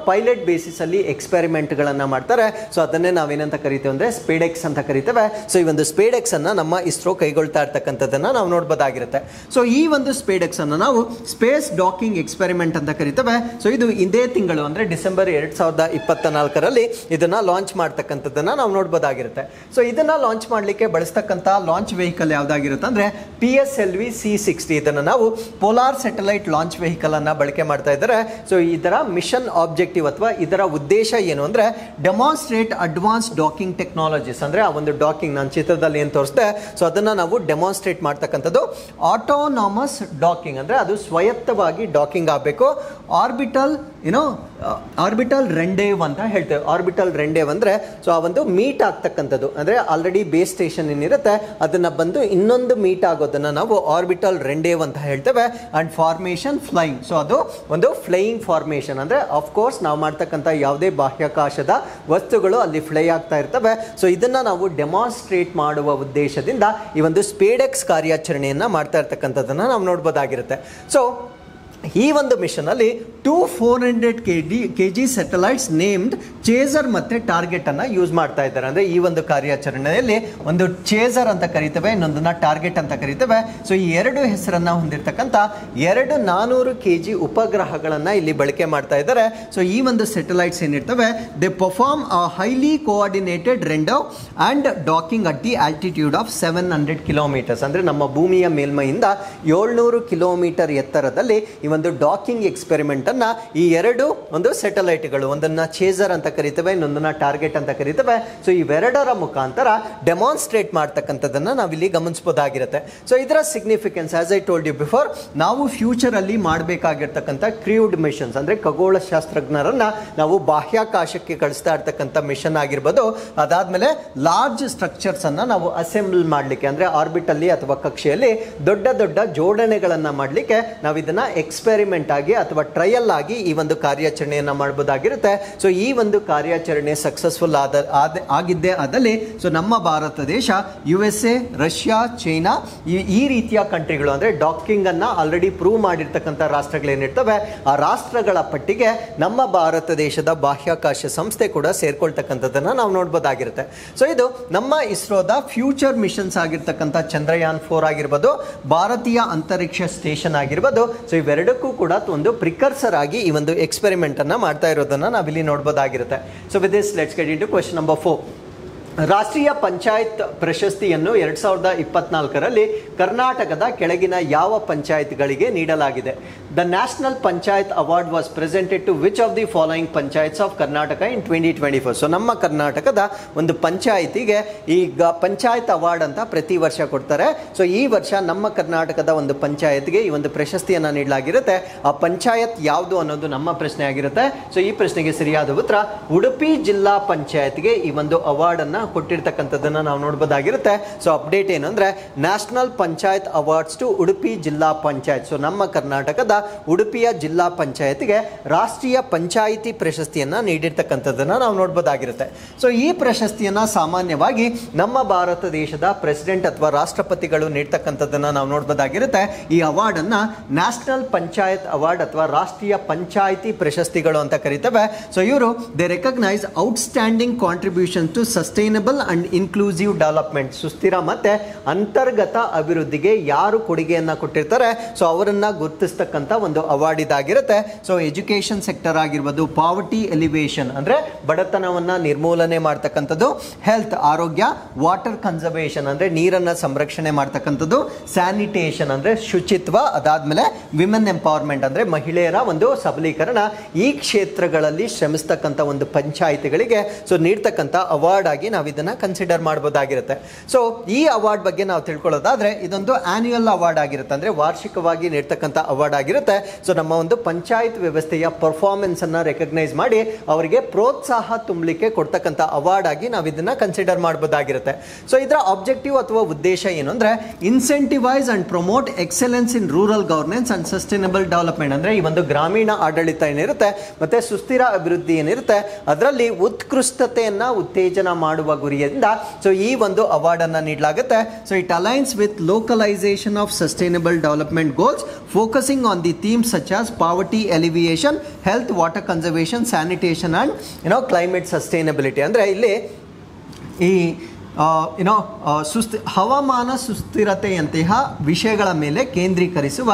ಪೈಲಟ್ ಬೇಸಿಸ್ ಅಲ್ಲಿ ಎಕ್ಸ್ಪೆರಿಮೆಂಟ್ಗಳನ್ನು ಮಾಡ್ತಾರೆ. ಸೊ ಅದನ್ನೇ ನಾವೇನಂತ ಕರಿತೇವೆ ಅಂದರೆ ಸ್ಪೇಡೆಕ್ಸ್ ಅಂತ ಕರಿತೇವೆ. ಸೊ ಈ ಒಂದು ಸ್ಪೇಡೆಕ್ಸ್ ಅನ್ನ ನಮ್ಮ ಇಸ್ರೋ ಕೈಗೊಳ್ತಾ ಇರ್ತಕ್ಕಂಥದ್ದನ್ನ ನಾವು ನೋಡ್ಬೋದಾಗಿರುತ್ತೆ. ಸೊ ಈ ಒಂದು ಸ್ಪೇಡೆಕ್ಸ್ ಅನ್ನು ನಾವು ಸ್ಪೇಸ್ ಡಾಕಿಂಗ್ ಎಕ್ಸ್ಪೆರಿಮೆಂಟ್ ಅಂತ ಕರಿತೇವೆ. ಸೊ ಇದು ಇದೇ ತಿಂಗಳು ಅಂದರೆ ಡಿಸೆಂಬರ್ 2024ರಲ್ಲಿ ಇದನ್ನ ಲಾಂಚ್ ಮಾಡ್ತಕ್ಕಂಥದ್ದನ್ನ ನಾವು ನೋಡ್ಬೋದಾಗಿರುತ್ತೆ. ಸೊ ಇದನ್ನ ಲಾಂಚ್ ಮಾಡಲಿಕ್ಕೆ ಬಳಸ್ತಕ್ಕಂಥ ಲಾಂಚ್ ವೆಹಿಕಲ್ ಯಾವ್ದಾಗಿರುತ್ತೆ ಅಂದರೆ PSLV C60. ಇದನ್ನು ನಾವು ಪೋಲಾರ್ ಸ್ಯಾಟಲೈಟ್ ಲಾಂಚ್ ವೆಹಿಕಲ್ ಅನ್ನ ಬಳಕೆ ಮಾಡ್ತಾ ಇದ್ದಾರೆ. ಸೊ ಇದರ ಮಿಷನ್ ಆಬ್ಜೆಕ್ಟಿವ್ ಅಥವಾ ಇದರ ಉದ್ದೇಶ ಏನು ಅಂದರೆ ಡೆಮಾನ್ಸ್ಟ್ರೇಟ್ ಅಡ್ವಾನ್ಸ್ ಡಾಕಿಂಗ್ ಟೆಕ್ನಾಲಜೀಸ್, ಅಂದರೆ ಆ ಒಂದು ಡಾಕಿಂಗ್ ನಾನು ಚಿತ್ರದಲ್ಲಿ ಏನು ತೋರಿಸ್ದೆ ಸೊ ಅದನ್ನು ನಾವು ಡೆಮಾನ್ಸ್ಟ್ರೇಟ್ ಮಾಡ್ತಕ್ಕಂಥದ್ದು. ಆಟೋನಾಮಸ್ ಡಾಕಿಂಗ್ ಅಂದರೆ ಅದು ಸ್ವಾಯತ್ತವಾಗಿ ಡಾಕಿಂಗ್ ಆಗಬೇಕು. ಆರ್ಬಿಟಲ್ ರೆಂಡೇವ್ ಅಂತ ಹೇಳ್ತೇವೆ. ಆರ್ಬಿಟಲ್ ರೆಂಡೇವ್ ಅಂದರೆ ಸೊ ಆ ಒಂದು ಮೀಟ್ ಆಗ್ತಕ್ಕಂಥದ್ದು, ಅಂದರೆ ಆಲ್ರೆಡಿ ಬೇಸ್ ಸ್ಟೇಷನ್ ಏನಿರುತ್ತೆ ಅದನ್ನು ಬಂದು ಇನ್ನೊಂದು ಮೀಟ್ ಆಗೋದನ್ನು ನಾವು ಆರ್ಬಿಟಲ್ ರೆಂಡೇವ್ ಅಂತ ಹೇಳ್ತೇವೆ. ಆ್ಯಂಡ್ ಫಾರ್ಮೇಷನ್ ಫ್ಲೈಯಿಂಗ್, ಸೊ ಅದು ಒಂದು ಫ್ಲೈಯಿಂಗ್ ಫಾರ್ಮೇಷನ್, ಅಂದರೆ ಆಫ್ಕೋರ್ಸ್ ನಾವು ಮಾಡ್ತಕ್ಕಂಥ ಯಾವುದೇ ಬಾಹ್ಯಾಕಾಶದ ವಸ್ತುಗಳು ಅಲ್ಲಿ ಫ್ಲೈ ಆಗ್ತಾ ಇರ್ತವೆ. ಸೊ ಇದನ್ನು ನಾವು ಡೆಮಾನ್ಸ್ಟ್ರೇಟ್ ಮಾಡುವ ಉದ್ದೇಶದಿಂದ ಈ ಒಂದು ಸ್ಪೇಡೆಕ್ಸ್ ಕಾರ್ಯಾಚರಣೆಯನ್ನು ಮಾಡ್ತಾ ಇರ್ತಕ್ಕಂಥದ್ದನ್ನು ನಾವು ನೋಡ್ಬೋದಾಗಿರುತ್ತೆ. ಸೊ ಈ ಒಂದು ಮಿಷನ್ ಅಲ್ಲಿ 400 kg ಸೆಟಲೈಟ್ಸ್ ನೇಮ್ಡ್ ಚೇಸರ್ ಮತ್ತೆ ಟಾರ್ಗೆಟ್ ಅನ್ನ ಯೂಸ್ ಮಾಡ್ತಾ ಇದ್ದಾರೆ. ಅಂದ್ರೆ ಈ ಒಂದು ಕಾರ್ಯಾಚರಣೆಯಲ್ಲಿ ಒಂದು ಚೇಸರ್ ಅಂತ ಕರಿತೇವೆ, ಇನ್ನೊಂದನ್ನ ಟಾರ್ಗೆಟ್ ಅಂತ ಕರಿತೇವೆ. ಸೊ ಈ ಎರಡು ಹೆಸರನ್ನ ಹೊಂದಿರತಕ್ಕಂತ 400 kg ಉಪಗ್ರಹಗಳನ್ನ ಇಲ್ಲಿ ಬಳಕೆ ಮಾಡ್ತಾ ಇದ್ದಾರೆ. ಸೊ ಈ ಒಂದು ಸೆಟಲೈಟ್ಸ್ ಏನಿರ್ತವೆ they perform a highly coordinated rendezvous and docking at the altitude of 700 kilometres. ಅಂದ್ರೆ ನಮ್ಮ ಭೂಮಿಯ ಮೇಲ್ಮೈಯಿಂದ 700 ಕಿಲೋಮೀಟರ್ ಎತ್ತರದಲ್ಲಿ ಈ ಒಂದು ಡಾಕಿಂಗ್ ಎಕ್ಸ್ಪೆರಿಮೆಂಟ್ ಅನ್ನ ಈ ಎರಡು ಒಂದು ಸೆಟಲೈಟ್ಗಳು, ಒಂದನ್ನ ಚೇಸರ್ ಅಂತ ಕರಿತೇವೆ, ಇನ್ನೊಂದನ್ನ ಟಾರ್ಗೆಟ್ ಅಂತ ಕರಿತೇವೆ. ಸೊ ಇವೆರಡರ ಮುಖಾಂತರ ಡೆಮಾನ್ಸ್ಟ್ರೇಟ್ ಮಾಡ್ತಕ್ಕಂಥದ್ದನ್ನ ನಾವಿಲ್ಲಿ ಗಮನಿಸಬಹುದಾಗಿರುತ್ತೆ. ಸೊ ಇದರ significance as I told you before, ನಾವು ಫ್ಯೂಚರ್ ಅಲ್ಲಿ ಮಾಡಬೇಕಾಗಿರ್ತಕ್ಕಂಥ ಕ್ರೂಡ್ ಮಿಷನ್ಸ್ ಅಂದ್ರೆ ಖಗೋಳ ಶಾಸ್ತ್ರಜ್ಞರನ್ನ ನಾವು ಬಾಹ್ಯಾಕಾಶಕ್ಕೆ ಕಳಿಸ್ತಾ ಇರ್ತಕ್ಕಂಥ ಮಿಷನ್ ಆಗಿರ್ಬೋದು, ಅದಾದ್ಮೇಲೆ ಲಾರ್ಜ್ ಸ್ಟ್ರಕ್ಚರ್ಸ್ ಅನ್ನ ನಾವು ಅಸೆಂಬಲ್ ಮಾಡಲಿಕ್ಕೆ ಅಂದ್ರೆ ಆರ್ಬಿಟ್ ಅಲ್ಲಿ ಅಥವಾ ಕಕ್ಷೆಯಲ್ಲಿ ದೊಡ್ಡ ದೊಡ್ಡ ಜೋಡಣೆಗಳನ್ನ ಮಾಡಲಿಕ್ಕೆ ನಾವು ಇದನ್ನ ಎಕ್ಸ್ಪೆರಿಮೆಂಟ್ ಆಗಿ ಅಥವಾ ಟ್ರಯಲ್ ಆಗಿ ಈ ಒಂದು ಕಾರ್ಯಾಚರಣೆಯನ್ನು ಮಾಡಬಹುದಾಗಿರುತ್ತೆ. ಸೊ ಈ ಒಂದು ಕಾರ್ಯಾಚರಣೆ ಸಕ್ಸಸ್ಫುಲ್ ಆಗಿದ್ದೇ ಆದಲ್ಲಿ ಸೊ ನಮ್ಮ ಭಾರತ ದೇಶ USA, ರಷ್ಯಾ, ಚೈನಾ ಈ ರೀತಿಯ ಕಂಟ್ರಿಗಳು ಅಂದರೆ ಡಾಕಿಂಗ್ ಅನ್ನ ಆಲ್ರೆಡಿ ಪ್ರೂವ್ ಮಾಡಿರ್ತಕ್ಕಂಥ ರಾಷ್ಟ್ರಗಳೇನಿರ್ತವೆ ಆ ರಾಷ್ಟ್ರಗಳ ಪಟ್ಟಿಗೆ ನಮ್ಮ ಭಾರತ ದೇಶದ ಬಾಹ್ಯಾಕಾಶ ಸಂಸ್ಥೆ ಕೂಡ ಸೇರ್ಕೊಳ್ತಕ್ಕಂಥದ್ದನ್ನ ನಾವು ನೋಡ್ಬೋದಾಗಿರುತ್ತೆ. ಸೊ ಇದು ನಮ್ಮ ಇಸ್ರೋದ ಫ್ಯೂಚರ್ ಮಿಷನ್ಸ್ ಆಗಿರ್ತಕ್ಕಂಥ ಚಂದ್ರಯಾನ್ 4 ಆಗಿರ್ಬೋದು, ಭಾರತೀಯ ಅಂತರಿಕ್ಷ ಸ್ಟೇಷನ್ ಆಗಿರ್ಬೋದು. ಸೊ ಇವೆರಡಕ್ಕೂ ಕೂಡ ಒಂದು ಪ್ರಿಕರ್ಸರ್ ಆಗಿ ಈ ಒಂದು ಎಕ್ಸ್ಪೆರಿಮೆಂಟ್ ಅನ್ನ ಮಾಡ್ತಾ ಇರೋದನ್ನ ನಾವಿಲ್ಲಿ ನೋಡ್ಬೋದಾಗಿರುತ್ತೆ. So with this let's get into question number 4. Rashtriya panchayat ಪ್ರಶಸ್ತಿಯನ್ನು 2024ರಲ್ಲಿ ಕರ್ನಾಟಕದ ಕೆಳಗಿನ ಯಾವ ಪಂಚಾಯತ್ಗಳಿಗೆ ನೀಡಲಾಗಿದೆ? The national panchayat award was presented to which of the following panchayats of Karnataka in 2024? So ನಮ್ಮ ಕರ್ನಾಟಕದ ಒಂದು ಪಂಚಾಯತಿಗೆ ಈಗ ಪಂಚಾಯತ್ ಅವಾರ್ಡ್ ಅಂತ ಪ್ರತಿ ವರ್ಷ ಕೊಡ್ತಾರೆ. ಸೊ ಈ ವರ್ಷ ನಮ್ಮ ಕರ್ನಾಟಕದ ಒಂದು ಪಂಚಾಯತ್ಗೆ ಈ ಒಂದು ಪ್ರಶಸ್ತಿಯನ್ನು ನೀಡಲಾಗಿರುತ್ತೆ. ಆ ಪಂಚಾಯತ್ ಯಾವುದು ಅನ್ನೋದು ನಮ್ಮ ಪ್ರಶ್ನೆ ಆಗಿರುತ್ತೆ. ಸೊ ಈ ಪ್ರಶ್ನೆಗೆ ಸರಿಯಾದ ಉತ್ತರ ಉಡುಪಿ ಜಿಲ್ಲಾ ಪಂಚಾಯತ್ಗೆ ಈ ಒಂದು ಅವಾರ್ಡ್ ಅನ್ನ ಕೊಟ್ಟಿರ್ತಕ್ಕಂಥದ್ದನ್ನ ನಾವು ನೋಡಬಹುದಾಗಿರುತ್ತೆ. ಸೊ ಅಪ್ಡೇಟ್ ಏನಂದ್ರೆ national panchayat awards to Udupi Zilla Panchayat. So ನಮ್ಮ ಕರ್ನಾಟಕದ ಉಡುಪಿಯ ಜಿಲ್ಲಾ ಪಂಚಾಯತ್ಗೆ ರಾಷ್ಟ್ರೀಯ ಪಂಚಾಯಿತಿ ಪ್ರಶಸ್ತಿಯನ್ನ ನೀಡಿರ್ತಕ್ಕಂಥದ್ದನ್ನ ನಾವು ನೋಡಬಹುದಾಗಿರುತ್ತೆ. ಸೊ ಈ ಪ್ರಶಸ್ತಿಯನ್ನ ಸಾಮಾನ್ಯವಾಗಿ ನಮ್ಮ ಭಾರತ ದೇಶದ ಪ್ರೆಸಿಡೆಂಟ್ ಅಥವಾ ರಾಷ್ಟ್ರಪತಿಗಳು ನೀಡ್ತಕ್ಕಂಥದ್ದನ್ನ ನಾವು ನೋಡಬಹುದಾಗಿರುತ್ತೆ. ಈ ಅವಾರ್ಡ್ ಅನ್ನ ನ್ಯಾಷನಲ್ ಪಂಚಾಯತ್ ಅವಾರ್ಡ್ ಅಥವಾ ರಾಷ್ಟ್ರೀಯ ಪಂಚಾಯಿತಿ ಪ್ರಶಸ್ತಿಗಳು ಅಂತ ಕರೀತೇವೆ. ಸೊ ಇವರು they recognise outstanding contribution to sustainable and inclusive development. ಸುಸ್ಥಿರ ಮತ್ತೆ ಅಂತರ್ಗತ ಅಭಿವೃದ್ಧಿಗೆ ಯಾರು ಕೊಡುಗೆಯನ್ನ ಕೊಟ್ಟಿರ್ತಾರೆ ಸೊ ಅವರನ್ನ ಗುರುತಿಸ್ತಕ್ಕಂಥ ಒಂದು ಅವಾರ್ಡ್ ಇದಾಗಿರುತ್ತೆ. ಸೊ ಎಜುಕೇಶನ್ ಸೆಕ್ಟರ್ ಆಗಿರ್ಬೋದು, ಪಾವರ್ಟಿ ಎಲಿವೇಶನ್ ಅಂದ್ರೆ ಬಡತನವನ್ನ ನಿರ್ಮೂಲನೆ ಮಾಡ್ತಕ್ಕಂಥದ್ದು, ಹೆಲ್ತ್ ಆರೋಗ್ಯ, ವಾಟರ್ ಕನ್ಸರ್ವೇಷನ್ ಅಂದ್ರೆ ನೀರನ್ನ ಸಂರಕ್ಷಣೆ ಮಾಡ್ತಕ್ಕಂಥದ್ದು, ಸ್ಯಾನಿಟೇಷನ್ ಅಂದ್ರೆ ಶುಚಿತ್ವ, ಅದಾದ್ಮೇಲೆ ವಿಮೆನ್ ಎಂಪವರ್ಮೆಂಟ್ ಅಂದ್ರೆ ಮಹಿಳೆಯರ ಒಂದು ಸಬಲೀಕರಣ. ಈ ಕ್ಷೇತ್ರಗಳಲ್ಲಿ ಶ್ರಮಿಸ್ತಕ್ಕಂಥ ಒಂದು ಪಂಚಾಯಿತಿಗಳಿಗೆ ಸೊ ನೀಡ್ತಕ್ಕಂಥ ಅವಾರ್ಡ್ ಆಗಿ ನಾವು ಇದನ್ನ ಕನ್ಸಿಡರ್ ಮಾಡಬಹುದಾಗಿರುತ್ತೆ. ಸೊ ಈ ಅವಾರ್ಡ್ ಬಗ್ಗೆ ನಾವು ತಿಳ್ಕೊಳ್ಳೋದಾದ್ರೆ ಇದೊಂದು ಆನ್ಯುಯಲ್ ಅವಾರ್ಡ್ ಆಗಿರುತ್ತೆ, ಅಂದ್ರೆ ವಾರ್ಷಿಕವಾಗಿ ನೀಡ್ತಕ್ಕಂಥ ಅವಾರ್ಡ್ ಆಗಿರುತ್ತೆ. ಸೊ ನಮ್ಮ ಒಂದು ಪಂಚಾಯತ್ ವ್ಯವಸ್ಥೆಯ ಪರ್ಫಾರ್ಮೆನ್ಸ್ ಅನ್ನ ರೆಕಗ್ನೈಸ್ ಮಾಡಿ ಅವರಿಗೆ ಪ್ರೋತ್ಸಾಹ ತುಂಬಲಿಕ್ಕೆ ಕೊಡ್ತಕ್ಕಂಥ ಅವಾರ್ಡ್ ಆಗಿ ನಾವು ಇದನ್ನ ಕನ್ಸಿಡರ್ ಮಾಡಬಹುದಾಗಿರುತ್ತೆ. ಸೊ ಇದರ ಆಬ್ಜೆಕ್ಟಿವ್ ಅಥವಾ ಉದ್ದೇಶ ಏನು ಅಂದ್ರೆ incentivise and promote excellence in rural governance and sustainable development. ಅಂದ್ರೆ ಈ ಒಂದು ಗ್ರಾಮೀಣ ಆಡಳಿತ ಏನಿರುತ್ತೆ ಮತ್ತೆ ಸುಸ್ಥಿರ ಅಭಿವೃದ್ಧಿ ಏನಿರುತ್ತೆ ಅದರಲ್ಲಿ ಉತ್ಕೃಷ್ಟತೆಯನ್ನ ಉತ್ತೇಜನ ಮಾಡುವ ಗುರಿಯಿಂದ ಸೊ ಈ ಒಂದು ಅವಾರ್ಡ್ ಅನ್ನ ನೀಡಲಾಗುತ್ತೆ. So it aligns with localisation of sustainable development goals focusing on the themes such as poverty alleviation, health, water conservation, sanitation and climate sustainability. ಅಂದ್ರೆ ಇಲ್ಲಿ ಈ ಹವಾಮಾನ ಸುಸ್ಥಿರತೆಯಂತಹ ವಿಷಯಗಳ ಮೇಲೆ ಕೇಂದ್ರೀಕರಿಸುವ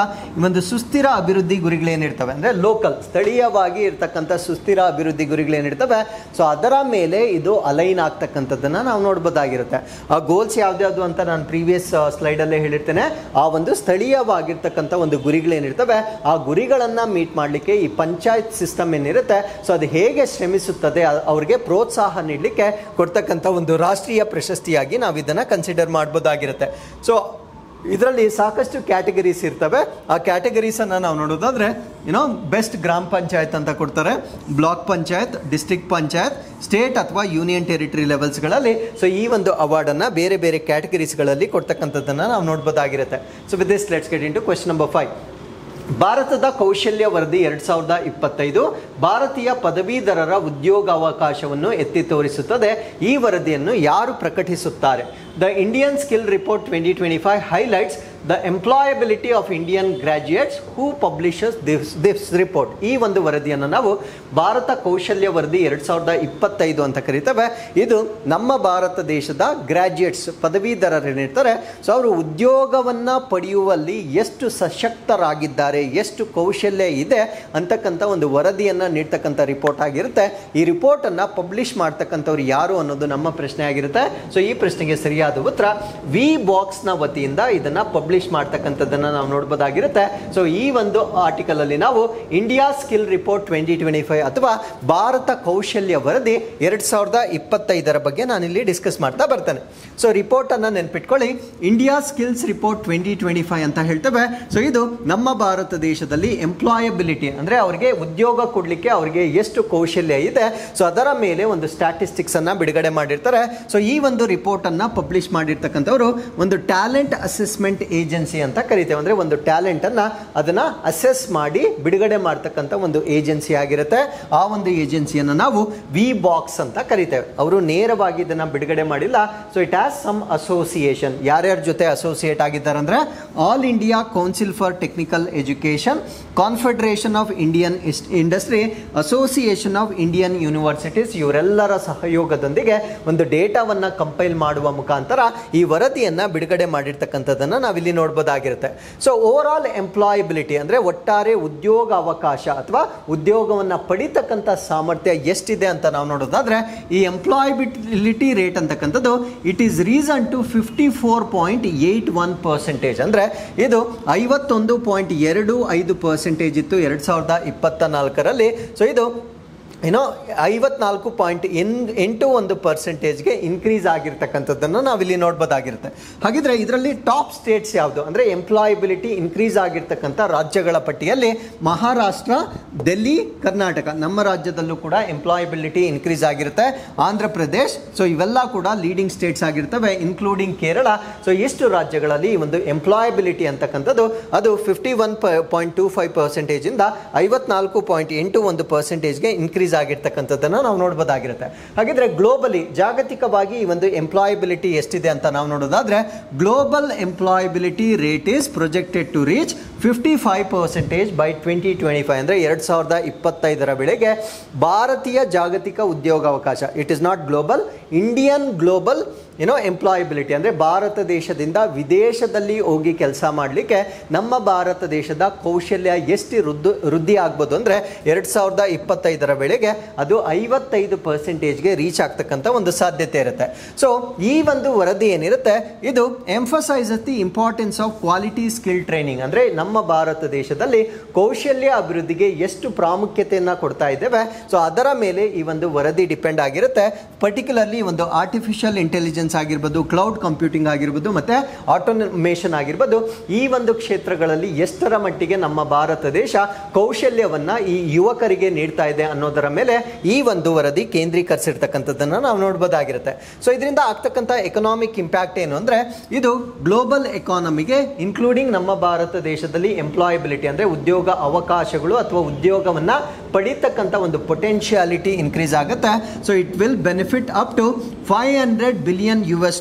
ಒಂದು ಸುಸ್ಥಿರ ಅಭಿವೃದ್ಧಿ ಗುರಿಗಳೇನಿರ್ತವೆ ಅಂದರೆ ಲೋಕಲ್ ಸ್ಥಳೀಯವಾಗಿ ಇರ್ತಕ್ಕಂಥ ಸುಸ್ಥಿರ ಅಭಿವೃದ್ಧಿ ಗುರಿಗಳೇನಿರ್ತವೆ ಸೊ ಅದರ ಮೇಲೆ ಇದು ಅಲೈನ್ ಆಗ್ತಕ್ಕಂಥದ್ದನ್ನು ನಾವು ನೋಡ್ಬೋದಾಗಿರುತ್ತೆ. ಆ ಗೋಲ್ಸ್ ಯಾವ್ದ್ಯಾವುದು ಅಂತ ನಾನು ಪ್ರೀವಿಯಸ್ ಸ್ಲೈಡಲ್ಲೇ ಹೇಳಿರ್ತೇನೆ. ಆ ಒಂದು ಸ್ಥಳೀಯವಾಗಿರ್ತಕ್ಕಂಥ ಒಂದು ಗುರಿಗಳೇನಿರ್ತವೆ ಆ ಗುರಿಗಳನ್ನು ಮೀಟ್ ಮಾಡಲಿಕ್ಕೆ ಈ ಪಂಚಾಯತ್ ಸಿಸ್ಟಮ್ ಏನಿರುತ್ತೆ ಸೊ ಅದು ಹೇಗೆ ಶ್ರಮಿಸುತ್ತದೆ ಅವ್ರಿಗೆ ಪ್ರೋತ್ಸಾಹ ನೀಡಲಿಕ್ಕೆ ಕೊಡ್ತಕ್ಕಂಥ ಒಂದು ರಾಷ್ಟ್ರೀಯ ಪ್ರಶಸ್ತಿಯಾಗಿ ನಾವು ಇದನ್ನ ಕನ್ಸಿಡರ್ ಮಾಡಬಹುದಾಗಿರುತ್ತೆ. ಸೊ ಇದರಲ್ಲಿ ಸಾಕಷ್ಟು ಕ್ಯಾಟಗರೀಸ್ ಇರ್ತವೆ. ಆ ಕ್ಯಾಟಗರೀಸ್ ಅನ್ನ ನಾವು ನೋಡೋದಾದ್ರೆ ಬೆಸ್ಟ್ ಗ್ರಾಮ ಪಂಚಾಯತ್ ಅಂತ ಕೊಡ್ತಾರೆ, block panchayat, district panchayat, state ಅಥವಾ ಯೂನಿಯನ್ ಟೆರಿಟರಿ ಲೆವೆಲ್ಸ್ಗಳಲ್ಲಿ ಸೊ ಈ ಒಂದು ಅವಾರ್ಡ್ ಅನ್ನ ಬೇರೆ ಬೇರೆ ಕ್ಯಾಟಗರೀಸ್ಗಳಲ್ಲಿ ಕೊಡ್ತಕ್ಕಂಥದ್ದನ್ನ ನಾವು ನೋಡಬಹುದಾಗಿರುತ್ತೆ. So with this let's get into question number 5. ಭಾರತದ ಕೌಶಲ್ಯ ವರದಿ 2025 ಭಾರತೀಯ ಪದವೀಧರರ ಉದ್ಯೋಗಾವಕಾಶವನ್ನು ಎತ್ತಿ ತೋರಿಸುತ್ತದೆ. ಈ ವರದಿಯನ್ನು ಯಾರು ಪ್ರಕಟಿಸುತ್ತಾರೆ? The Indian skill report 2025 highlights the employability of Indian graduates who publishes this report. ಈ ಒಂದು ವರದಿಯನ್ನು ನಾವು ಭಾರತ ಕೌಶಲ್ಯ ವರದಿ 2025 ಅಂತ ಕರೀತೇವೆ. ಇದು ನಮ್ಮ ಭಾರತ ದೇಶದ ಗ್ರಾಜ್ಯುಯೇಟ್ಸ್ ಪದವೀಧರರೇನಿರ್ತಾರೆ ಸೊ ಅವರು ಉದ್ಯೋಗವನ್ನು ಪಡೆಯುವಲ್ಲಿ ಎಷ್ಟು ಸಶಕ್ತರಾಗಿದ್ದಾರೆ, ಎಷ್ಟು ಕೌಶಲ್ಯ ಇದೆ ಅಂತಕ್ಕಂಥ ಒಂದು ವರದಿಯನ್ನು ನೀಡ್ತಕ್ಕಂಥ ರಿಪೋರ್ಟ್ ಆಗಿರುತ್ತೆ. ಈ ರಿಪೋರ್ಟನ್ನು ಪಬ್ಲಿಷ್ ಮಾಡ್ತಕ್ಕಂಥವ್ರು ಯಾರು ಅನ್ನೋದು ನಮ್ಮ ಪ್ರಶ್ನೆ ಆಗಿರುತ್ತೆ. ಸೊ ಈ ಪ್ರಶ್ನೆಗೆ ಸರಿಯಾದ ಉತ್ತರ ವಿ ಬಾಕ್ಸ್ನ ವತಿಯಿಂದ ಇದನ್ನು ಪಬ್ಲಿಷ್ ಮಾಡ್ತಕ್ಕಂಥದ್ದನ್ನು ನಾವು ನೋಡಬಹುದಾಗಿರುತ್ತೆ. ಸೊ ಈ ಒಂದು ಆರ್ಟಿಕಲ್ ಅಲ್ಲಿ ನಾವು ಇಂಡಿಯಾ ಸ್ಕಿಲ್ ರಿಪೋರ್ಟ್ 2025 ಅಥವಾ ಭಾರತ ಕೌಶಲ್ಯ ವರದಿ 2025 ಬಗ್ಗೆ ನಾನಿಲ್ಲಿ ಡಿಸ್ಕಸ್ ಮಾಡ್ತಾ ಬರ್ತೇನೆ. ಸೊ ರಿಪೋರ್ಟ್ ಅನ್ನ ನೆನ್ಪಿಟ್ಕೊಳ್ಳಿ, ಇಂಡಿಯಾ ಸ್ಕಿಲ್ಸ್ ರಿಪೋರ್ಟ್ 2025 ಅಂತ ಹೇಳ್ತೇವೆ. ಸೊ ಇದು ನಮ್ಮ ಭಾರತ ದೇಶದಲ್ಲಿ ಎಂಪ್ಲಾಯಬಿಲಿಟಿ ಅಂದ್ರೆ ಅವರಿಗೆ ಉದ್ಯೋಗ ಕೊಡ್ಲಿಕ್ಕೆ ಅವರಿಗೆ ಎಷ್ಟು ಕೌಶಲ್ಯ ಇದೆ ಸೊ ಅದರ ಮೇಲೆ ಒಂದು ಸ್ಟ್ಯಾಟಿಸ್ಟಿಕ್ಸ್ ಅನ್ನ ಬಿಡುಗಡೆ ಮಾಡಿರ್ತಾರೆ. ಸೊ ಈ ಒಂದು ರಿಪೋರ್ಟ್ ಅನ್ನ ಪಬ್ಲಿಷ್ ಮಾಡಿರ್ತಕ್ಕಂಥವರು ಒಂದು ಟ್ಯಾಲೆಂಟ್ ಅಸೆಸ್ಮೆಂಟ್ ಏಜೆನ್ಸಿ ಅಂತ ಕರಿತೇವೆ. ಅಂದರೆ ಒಂದು ಟ್ಯಾಲೆಂಟನ್ನು ಅದನ್ನು ಅಸೆಸ್ ಮಾಡಿ ಬಿಡುಗಡೆ ಮಾಡ್ತಕ್ಕಂಥ ಒಂದು ಏಜೆನ್ಸಿ ಆಗಿರುತ್ತೆ. ಆ ಒಂದು ಏಜೆನ್ಸಿಯನ್ನು ನಾವು ವಿ ಬಾಕ್ಸ್ ಅಂತ ಕರಿತೇವೆ. ಅವರು ನೇರವಾಗಿ ಇದನ್ನು ಬಿಡುಗಡೆ ಮಾಡಿಲ್ಲ. So it has some association. ಯಾರ್ಯಾರ ಜೊತೆ ಅಸೋಸಿಯೇಟ್ ಆಗಿದ್ದಾರೆ ಅಂದರೆ All India Council for Technical Education, Confederation of Indian Industry, Association of Indian Universities, ಇವರೆಲ್ಲರ ಸಹಯೋಗದೊಂದಿಗೆ ಒಂದು ಡೇಟಾವನ್ನು ಕಂಪೈಲ್ ಮಾಡುವ ಮುಖಾಂತರ ಈ ವರದಿಯನ್ನು ಬಿಡುಗಡೆ ಮಾಡಿರ್ತಕ್ಕಂಥದ್ದನ್ನು ನಾವಿಲ್ಲಿ ನೋಡ್ಬೋದಾಗಿರುತ್ತೆ. ಸೊ ಓವರ್ ಆಲ್ ಎಂಪ್ಲಾಯಬಿಲಿಟಿ ಅಂದರೆ ಒಟ್ಟಾರೆ ಉದ್ಯೋಗ ಅವಕಾಶ ಅಥವಾ ಉದ್ಯೋಗವನ್ನು ಪಡಿತಕ್ಕಂಥ ಸಾಮರ್ಥ್ಯ ಎಷ್ಟಿದೆ ಅಂತ ನಾವು ನೋಡೋದಾದರೆ ಈ ಎಂಪ್ಲಾಯಬಿಲಿಟಿ ರೇಟ್ ಅಂತಕ್ಕಂಥದ್ದು ಇಟ್ ಈಸ್ ರೀಸನ್ ಟು 54.81%. ಅಂದರೆ ಇದು 51.25% ಇತ್ತು 2024ರಲ್ಲಿ. ಸೊ ಇದು 54.81%ಗೆ ಇನ್ಕ್ರೀಸ್ ಆಗಿರ್ತಕ್ಕಂಥದ್ದನ್ನು ನಾವಿಲ್ಲಿ ನೋಡ್ಬೋದಾಗಿರುತ್ತೆ. ಹಾಗಿದ್ರೆ ಇದರಲ್ಲಿ ಟಾಪ್ ಸ್ಟೇಟ್ಸ್ ಯಾವುದು ಅಂದರೆ ಎಂಪ್ಲಾಯಬಿಲಿಟಿ ಇನ್ಕ್ರೀಸ್ ಆಗಿರ್ತಕ್ಕಂಥ ರಾಜ್ಯಗಳ ಪಟ್ಟಿಯಲ್ಲಿ ಮಹಾರಾಷ್ಟ್ರ, ಡೆಲ್ಲಿ, ಕರ್ನಾಟಕ, ನಮ್ಮ ರಾಜ್ಯದಲ್ಲೂ ಕೂಡ ಎಂಪ್ಲಾಯಬಿಲಿಟಿ ಇನ್ಕ್ರೀಸ್ ಆಗಿರುತ್ತೆ. ಆಂಧ್ರ ಪ್ರದೇಶ್, ಸೊ ಇವೆಲ್ಲ ಕೂಡ ಲೀಡಿಂಗ್ ಸ್ಟೇಟ್ಸ್ ಆಗಿರ್ತವೆ, ಇನ್ಕ್ಲೂಡಿಂಗ್ ಕೇರಳ. ಸೊ ಎಷ್ಟು ರಾಜ್ಯಗಳಲ್ಲಿ ಈ ಒಂದು ಎಂಪ್ಲಾಯಬಿಲಿಟಿ ಅಂತಕ್ಕಂಥದ್ದು ಅದು 51.25% ಇಂದ 54.81%ಗೆ ಇನ್ಕ್ರೀಸ್ ಆಗಿರ್ತಕ್ಕಂಥದ್ದನ್ನು ನಾವು ನೋಡಬಹುದಾಗಿರುತ್ತೆ. ಹಾಗಿದ್ರೆ ಗ್ಲೋಬಲಿ ಜಾಗತಿಕವಾಗಿ ಈ ಒಂದು ಎಂಪ್ಲಾಯಬಿಲಿಟಿ ಎಷ್ಟಿದೆ ಅಂತ ನಾವು ನೋಡೋದಾದ್ರೆ global employability rate is projected to reach 55% by 2025. ಅಂದರೆ 2025ರ ವೇಳೆಗೆ ಭಾರತೀಯ ಜಾಗತಿಕ ಉದ್ಯೋಗಾವಕಾಶ, it is not global, Indian global employability ಅಂದರೆ ಭಾರತ ದೇಶದಿಂದ ವಿದೇಶದಲ್ಲಿ ಹೋಗಿ ಕೆಲಸ ಮಾಡಲಿಕ್ಕೆ ನಮ್ಮ ಭಾರತ ದೇಶದ ಕೌಶಲ್ಯ ಎಷ್ಟು ವೃದ್ಧಿ ಆಗ್ಬೋದು ಅಂದರೆ 2025ರ ವೇಳೆಗೆ ಅದು 55%ಗೆ ರೀಚ್ ಆಗ್ತಕ್ಕಂಥ ಒಂದು ಸಾಧ್ಯತೆ ಇರುತ್ತೆ. ಸೊ ಈ ಒಂದು ವರದಿ ಏನಿರುತ್ತೆ ಇದು emphasises the importance of quality skill training. ಅಂದರೆ ನಮ್ಮ ಭಾರತ ದೇಶದಲ್ಲಿ ಕೌಶಲ್ಯ ಅಭಿವೃದ್ಧಿಗೆ ಎಷ್ಟು ಪ್ರಾಮುಖ್ಯತೆಯನ್ನು ಕೊಡ್ತಾ ಇದ್ದೇವೆ, ಸೊ ಅದರ ಮೇಲೆ ಈ ಒಂದು ವರದಿ ಡಿಪೆಂಡ್ ಆಗಿರುತ್ತೆ. ಪರ್ಟಿಕ್ಯುಲರ್ಲಿ ಒಂದು ಆರ್ಟಿಫಿಷಿಯಲ್ ಇಂಟೆಲಿಜೆನ್ಸ್ ಆಗಿರ್ಬೋದು, ಕ್ಲೌಡ್ ಕಂಪ್ಯೂಟಿಂಗ್ ಆಗಿರ್ಬೋದು, ಮತ್ತೆ ಆಟೋಮೇಷನ್ ಆಗಿರ್ಬೋದು, ಈ ಒಂದು ಕ್ಷೇತ್ರಗಳಲ್ಲಿ ಎಷ್ಟರ ಮಟ್ಟಿಗೆ ನಮ್ಮ ಭಾರತ ದೇಶ ಕೌಶಲ್ಯವನ್ನ ಈ ಯುವಕರಿಗೆ ನೀಡ್ತಾ ಇದೆ ಅನ್ನೋದರ ಮೇಲೆ ಈ ಒಂದು ವರದಿ ಕೇಂದ್ರೀಕರಿಸಿರ್ತಕ್ಕಂಥದ್ದನ್ನು ನಾವು ನೋಡ್ಬೋದಾಗಿರುತ್ತೆ. ಸೊ ಇದರಿಂದ ಆಗ್ತಕ್ಕಂಥ ಎಕನಾಮಿಕ್ ಇಂಪ್ಯಾಕ್ಟ್ ಏನು ಅಂದರೆ ಇದು ಗ್ಲೋಬಲ್ ಎಕಾನಮಿಗೆ ಇನ್ಕ್ಲೂಡಿಂಗ್ ನಮ್ಮ ಭಾರತ ದೇಶದಲ್ಲಿ ಎಂಪ್ಲಾಯಬಿಲಿಟಿ ಅಂದರೆ ಉದ್ಯೋಗ ಅವಕಾಶಗಳು ಅಥವಾ ಉದ್ಯೋಗವನ್ನ ಪಡಿತಕ್ಕಂಥ ಒಂದು ಪೊಟೆನ್ಶಿಯಾಲಿಟಿ ಇನ್ಕ್ರೀಸ್ ಆಗುತ್ತೆ. So it will benefit up to $500 billion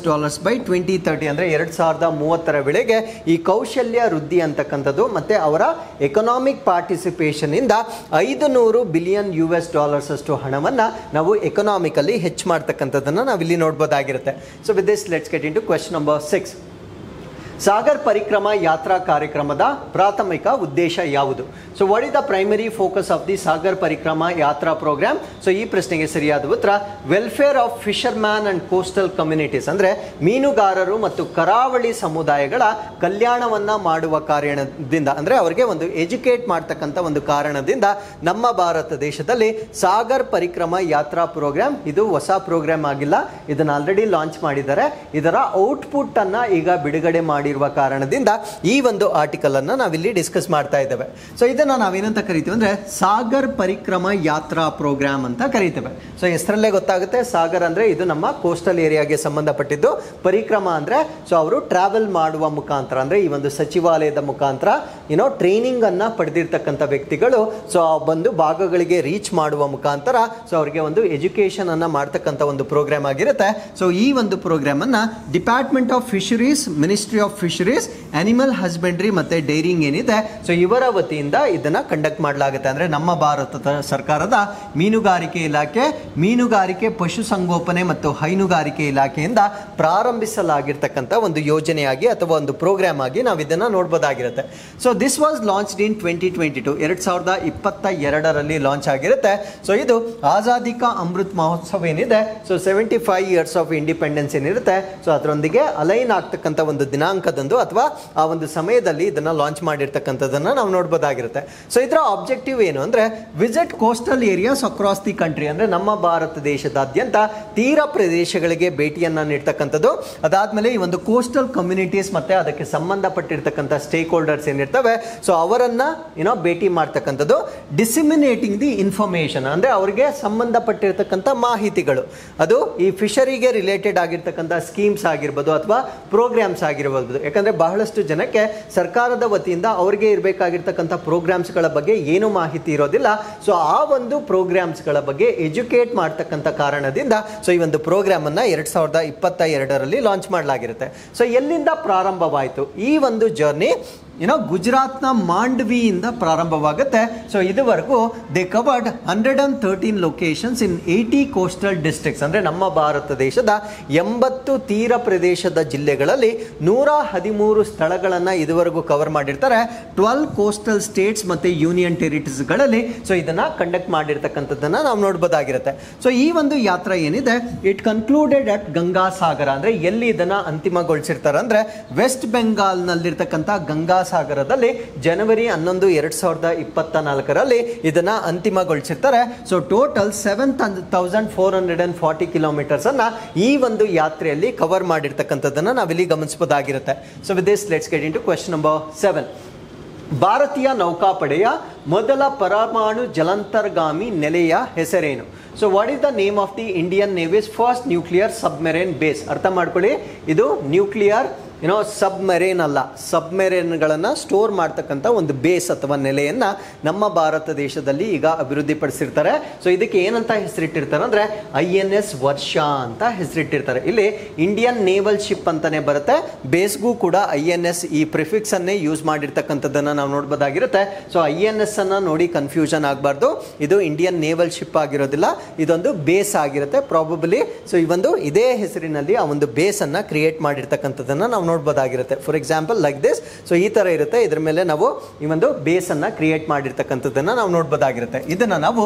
by 2030. ಅಂದರೆ 2030ರ ವೇಳೆಗೆ ಈ ಕೌಶಲ್ಯ ವೃದ್ಧಿ ಅಂತಕ್ಕಂಥದ್ದು ಮತ್ತೆ ಅವರ ಎಕನಾಮಿಕ್ ಪಾರ್ಟಿಸಿಪೇಷನ್ ಇಂದ $500 billion ಅಷ್ಟು ಹಣವನ್ನು ನಾವು ಎಕನಾಮಿಕಲ್ಲಿ ಹೆಚ್ಚು ಮಾಡ್ತಕ್ಕಂಥದ್ದನ್ನು ನಾವಿಲ್ಲಿ ನೋಡ್ಬೋದಾಗಿರುತ್ತೆ. So with this let's get in to question number 6. Sagar Parikrama Yatra ಕಾರ್ಯಕ್ರಮದ ಪ್ರಾಥಮಿಕ ಉದ್ದೇಶ ಯಾವುದು? So what is the primary focus of the Sagar Parikrama Yatra programme? So ಈ ಪ್ರಶ್ನೆಗೆ ಸರಿಯಾದ ಉತ್ತರ welfare of fisherman and coastal communities. ಅಂದರೆ ಮೀನುಗಾರರು ಮತ್ತು ಕರಾವಳಿ ಸಮುದಾಯಗಳ ಕಲ್ಯಾಣವನ್ನ ಮಾಡುವ ಕಾರಣದಿಂದ, ಅಂದರೆ ಅವರಿಗೆ ಒಂದು ಎಜುಕೇಟ್ ಮಾಡ್ತಕ್ಕಂಥ ಒಂದು ಕಾರಣದಿಂದ ನಮ್ಮ ಭಾರತ ದೇಶದಲ್ಲಿ ಸಾಗರ್ ಪರಿಕ್ರಮ ಯಾತ್ರಾ ಪ್ರೋಗ್ರಾಮ್ ಇದು ಹೊಸ ಪ್ರೋಗ್ರಾಮ್ ಆಗಿಲ್ಲ, ಇದನ್ನು ಆಲ್ರೆಡಿ ಲಾಂಚ್ ಮಾಡಿದ್ದಾರೆ. ಇದರ ಔಟ್ಪುಟ್ ಅನ್ನ ಈಗ ಬಿಡುಗಡೆ ಮಾಡಿರುವ ಕಾರಣದಿಂದ ಈ ಒಂದು ಆರ್ಟಿಕಲ್ ಅನ್ನ ನಾವಿಲ್ಲಿ ಡಿಸ್ಕಸ್ ಮಾಡ್ತಾ ಇದ್ದೇವೆ. ಸೊ ಇದನ್ನ ನಾವೇನಂತ ಕರಿತೀವಿ ಅಂದ್ರೆ ಸಾಗರ್ ಪರಿಕ್ರಮ ಯಾತ್ರಾ ಪ್ರೋಗ್ರಾಮ್ ಅಂತ ಕರಿತೇವೆ. ಸೊ ಹೆಸರಲ್ಲೇ ಗೊತ್ತಾಗುತ್ತೆ, ಸಾಗರ್ ಅಂದ್ರೆ ಇದು ನಮ್ಮ ಕೋಸ್ಟಲ್ ಏರಿಯಾಗೆ ಸಂಬಂಧಪಟ್ಟಿದ್ದು, ಪರಿಕ್ರಮ ಅಂದ್ರೆ ಸೊ ಅವರು ಟ್ರಾವೆಲ್ ಮಾಡುವ ಮುಖಾಂತರ ಅಂದ್ರೆ ಈ ಒಂದು ಸಚಿವಾಲಯದ ಮುಖಾಂತರ ಟ್ರೈನಿಂಗ್ ಅನ್ನ ಪಡೆದಿರ್ತಕ್ಕಂಥ ವ್ಯಕ್ತಿಗಳು ಸೊ ಬಂದು ಭಾಗಗಳಿಗೆ ರೀಚ್ ಮಾಡುವ ಮುಖಾಂತರ ಸೊ ಅವರಿಗೆ ಒಂದು ಎಜುಕೇಶನ್ ಅನ್ನ ಮಾಡ್ತಕ್ಕಂಥ ಒಂದು ಪ್ರೋಗ್ರಾಮ್ ಆಗಿರುತ್ತೆ. ಸೊ ಈ ಒಂದು ಪ್ರೋಗ್ರಾಮ್ ಅನ್ನ department of fisheries, ministry of fisheries, animal husbandry ಮತ್ತೆ ಡೈರಿಂಗ್ ಏನಿದೆ ಸೊ ಇವರ ವತಿಯಿಂದ ಇದನ್ನ ಕಂಡಕ್ಟ್ ಮಾಡಲಾಗುತ್ತೆ. ಅಂದ್ರೆ ನಮ್ಮ ಭಾರತದ ಸರ್ಕಾರದ ಮೀನುಗಾರಿಕೆ ಇಲಾಖೆ, ಮೀನುಗಾರಿಕೆ ಪಶುಸಂಗೋಪನೆ ಮತ್ತು ಹೈನುಗಾರಿಕೆ ಇಲಾಖೆಯಿಂದ ಪ್ರಾರಂಭಿಸಲಾಗಿರ್ತಕ್ಕಂಥ ಒಂದು ಯೋಜನೆಯಾಗಿ ಅಥವಾ ಒಂದು ಪ್ರೋಗ್ರಾಮ್ ಆಗಿ ನಾವು ಇದನ್ನ ನೋಡಬಹುದಾಗಿರುತ್ತೆ. So this was launched in 2022, 2022ರಲ್ಲಿ ಲಾಂಚ್ ಆಗಿರುತ್ತೆ. ಸೊ ಇದು ಆಜಾದಿ ಕಾ ಅಮೃತ್ ಮಹೋತ್ಸವ ಏನಿದೆ ಸೊ 75 years ಆಫ್ ಇಂಡಿಪೆಂಡೆನ್ಸ್ ಏನಿರುತ್ತೆ ಸೊ ಅದರೊಂದಿಗೆ ಅಲೈನ್ ಆಗ್ತಕ್ಕಂಥ ಒಂದು ದಿನಾಂಕದಂದು ಅಥವಾ ಆ ಒಂದು ಸಮಯದಲ್ಲಿ ಇದನ್ನ ಲಾಂಚ್ ಮಾಡಿರ್ತಕ್ಕಂಥದ್ದನ್ನ ನಾವು ನೋಡಬಹುದಾಗಿರುತ್ತೆ. ಸೊ ಇದರ ಆಬ್ಜೆಕ್ಟಿವ್ ಏನು ಅಂದ್ರೆ visit coastal areas across the country, ಅಂದ್ರೆ ನಮ್ಮ ಭಾರತ ದೇಶದಾದ್ಯಂತ ತೀರ ಪ್ರದೇಶಗಳಿಗೆ ಭೇಟಿಯನ್ನ ನೀಡ್ತಕ್ಕಂಥದ್ದು. ಅದಾದ್ಮೇಲೆ ಈ ಒಂದು ಕೋಸ್ಟಲ್ ಕಮ್ಯುನಿಟೀಸ್ ಮತ್ತೆ ಅದಕ್ಕೆ ಸಂಬಂಧಪಟ್ಟಿರ್ತಕ್ಕಂಥ ಸ್ಟೇಕ್ ಹೋಲ್ಡರ್ಸ್ ಏನಿರ್ತವೆ ಸೊ ಅವರನ್ನ ಭೇಟಿ ಮಾಡ್ತಕ್ಕಂಥದ್ದು. ಡಿಸಿಮಿನೇಟಿಂಗ್ ದಿ ಇನ್ಫಾರ್ಮೇಶನ್ ಅಂದ್ರೆ ಅವರಿಗೆ ಸಂಬಂಧಪಟ್ಟಿರ್ತಕ್ಕಂಥ ಮಾಹಿತಿಗಳು, ಅದು ಈ ಫಿಶರಿಗೆ ರಿಲೇಟೆಡ್ ಆಗಿರ್ತಕ್ಕಂಥ ಸ್ಕೀಮ್ಸ್ ಆಗಿರ್ಬೋದು ಅಥವಾ ಪ್ರೋಗ್ರಾಮ್ಸ್ ಆಗಿರ್ಬೋದು ಆಗಿರ್ಬೋದು. ಯಾಕಂದರೆ ಬಹಳಷ್ಟು ಜನಕ್ಕೆ ಸರ್ಕಾರದ ವತಿಯಿಂದ ಅವ್ರಿಗೆ ಇರಬೇಕಾಗಿರ್ತಕ್ಕಂಥ ಪ್ರೋಗ್ರಾಮ್ಸ್ಗಳ ಬಗ್ಗೆ ಏನೂ ಮಾಹಿತಿ ಇರೋದಿಲ್ಲ. ಸೊ ಆ ಒಂದು ಪ್ರೋಗ್ರಾಮ್ಸ್ಗಳ ಬಗ್ಗೆ ಎಜುಕೇಟ್ ಮಾಡ್ತಕ್ಕಂಥ ಕಾರಣದಿಂದ ಸೊ ಈ ಒಂದು ಪ್ರೋಗ್ರಾಮನ್ನು 2022ರಲ್ಲಿ ಲಾಂಚ್ ಮಾಡಲಾಗಿರುತ್ತೆ. ಸೊ ಎಲ್ಲಿಂದ ಪ್ರಾರಂಭವಾಯಿತು ಈ ಒಂದು ಜರ್ನಿ? ಗುಜರಾತ್ನ ಮಾಂಡ್ವಿಯಿಂದ ಪ್ರಾರಂಭವಾಗುತ್ತೆ. ಸೊ ಇದುವರೆಗೂ they covered 113 locations in 80 coastal districts. ಅಂದರೆ ನಮ್ಮ ಭಾರತ ದೇಶದ 80 ತೀರ ಪ್ರದೇಶದ ಜಿಲ್ಲೆಗಳಲ್ಲಿ 113 ಸ್ಥಳಗಳನ್ನು ಇದುವರೆಗೂ ಕವರ್ ಮಾಡಿರ್ತಾರೆ. 12 ಕೋಸ್ಟಲ್ ಸ್ಟೇಟ್ಸ್ ಮತ್ತು ಯೂನಿಯನ್ ಟೆರಿಟರೀಸ್ಗಳಲ್ಲಿ ಸೊ ಇದನ್ನು ಕಂಡಕ್ಟ್ ಮಾಡಿರ್ತಕ್ಕಂಥದ್ದನ್ನು ನಾವು ನೋಡ್ಬೋದಾಗಿರುತ್ತೆ. ಸೊ ಈ ಒಂದು ಯಾತ್ರೆ ಏನಿದೆ ಇಟ್ ಕನ್ಕ್ಲೂಡೆಡ್ ಅಟ್ ಗಂಗಾಸಾಗರ. ಅಂದರೆ ಎಲ್ಲಿ ಇದನ್ನು ಅಂತಿಮಗೊಳಿಸಿರ್ತಾರೆ ಅಂದರೆ ವೆಸ್ಟ್ ಬೆಂಗಾಲ್ನಲ್ಲಿರ್ತಕ್ಕಂಥ ಗಂಗಾಸಾಗರದಲ್ಲಿ ಜನವರಿ 11, 2024ರಲ್ಲಿ ಇದನ್ನ ಅಂತಿಮಗೊಳಿಸಿರ್ತಾರೆ. ಸೊ ಟೋಟಲ್ 7,440 ಕಿಲೋಮೀಟರ್ಸ್ ಅನ್ನ ಈ ಒಂದು ಯಾತ್ರೆಯಲ್ಲಿ ಕವರ್ ಮಾಡಿರ್ತಕ್ಕಂಥದ್ದನ್ನ ನಾವಿಲ್ಲಿ ಗಮನಿಸಬಹುದಾಗಿರುತ್ತೆ. So with this let's get into question number 7. ಭಾರತೀಯ ನೌಕಾಪಡೆಯ ಮೊದಲ ಪರಮಾಣು ಜಲಾಂತರ್ಗಾಮಿ ನೆಲೆಯ ಹೆಸರೇನು? So what is the name of the Indian navy's first nuclear submarine base? ಅರ್ಥ ಮಾಡ್ಕೊಳ್ಳಿ, ಇದು ನ್ಯೂಕ್ಲಿಯರ್ ಸಬ್ಮೆರೈನ್ ಅಲ್ಲ, ಸಬ್ಮೆರೈನ್ಗಳನ್ನು ಸ್ಟೋರ್ ಮಾಡ್ತಕ್ಕಂಥ ಒಂದು ಬೇಸ್ ಅಥವಾ ನೆಲೆಯನ್ನು ನಮ್ಮ ಭಾರತ ದೇಶದಲ್ಲಿ ಈಗ ಅಭಿವೃದ್ಧಿಪಡಿಸಿರ್ತಾರೆ. ಸೊ ಇದಕ್ಕೆ ಏನಂತ ಹೆಸರಿಟ್ಟಿರ್ತಾರೆ ಅಂದರೆ INS ವರ್ಷ ಅಂತ ಹೆಸರಿಟ್ಟಿರ್ತಾರೆ. ಇಲ್ಲಿ ಇಂಡಿಯನ್ ನೇವಲ್ ಶಿಪ್ ಅಂತಾನೆ ಬರುತ್ತೆ, ಬೇಸ್ಗೂ ಕೂಡ INS ಈ ಪ್ರಿಫಿಕ್ಸ್ ಅನ್ನೇ ಯೂಸ್ ಮಾಡಿರ್ತಕ್ಕಂಥದ್ದನ್ನು ನಾವು ನೋಡ್ಬೋದಾಗಿರುತ್ತೆ. ಸೊ INS ಅನ್ನು ನೋಡಿ ಕನ್ಫ್ಯೂಷನ್ ಆಗಬಾರ್ದು, ಇದು ಇಂಡಿಯನ್ ನೇವಲ್ ಶಿಪ್ ಆಗಿರೋದಿಲ್ಲ, ಇದೊಂದು ಬೇಸ್ ಆಗಿರುತ್ತೆ ಪ್ರಾಬಬಲಿ. ಸೊ ಈ ಒಂದು ಇದೇ ಹೆಸರಿನಲ್ಲಿ ಆ ಒಂದು ಬೇಸನ್ನು ಕ್ರಿಯೇಟ್ ಮಾಡಿರ್ತಕ್ಕಂಥದ್ದನ್ನು ನಾವು ನೋಡ್ಬೋದಾಗಿರುತ್ತೆ. For example like this. So ಈ ಥರ ಇರುತ್ತೆ, ಇದರ ಮೇಲೆ ನಾವು ಈ ಒಂದು ಬೇಸನ್ನು ಕ್ರಿಯೇಟ್ ಮಾಡಿರ್ತಕ್ಕಂಥದ್ದನ್ನು ನಾವು ನೋಡ್ಬೋದಾಗಿರುತ್ತೆ. ಇದನ್ನು ನಾವು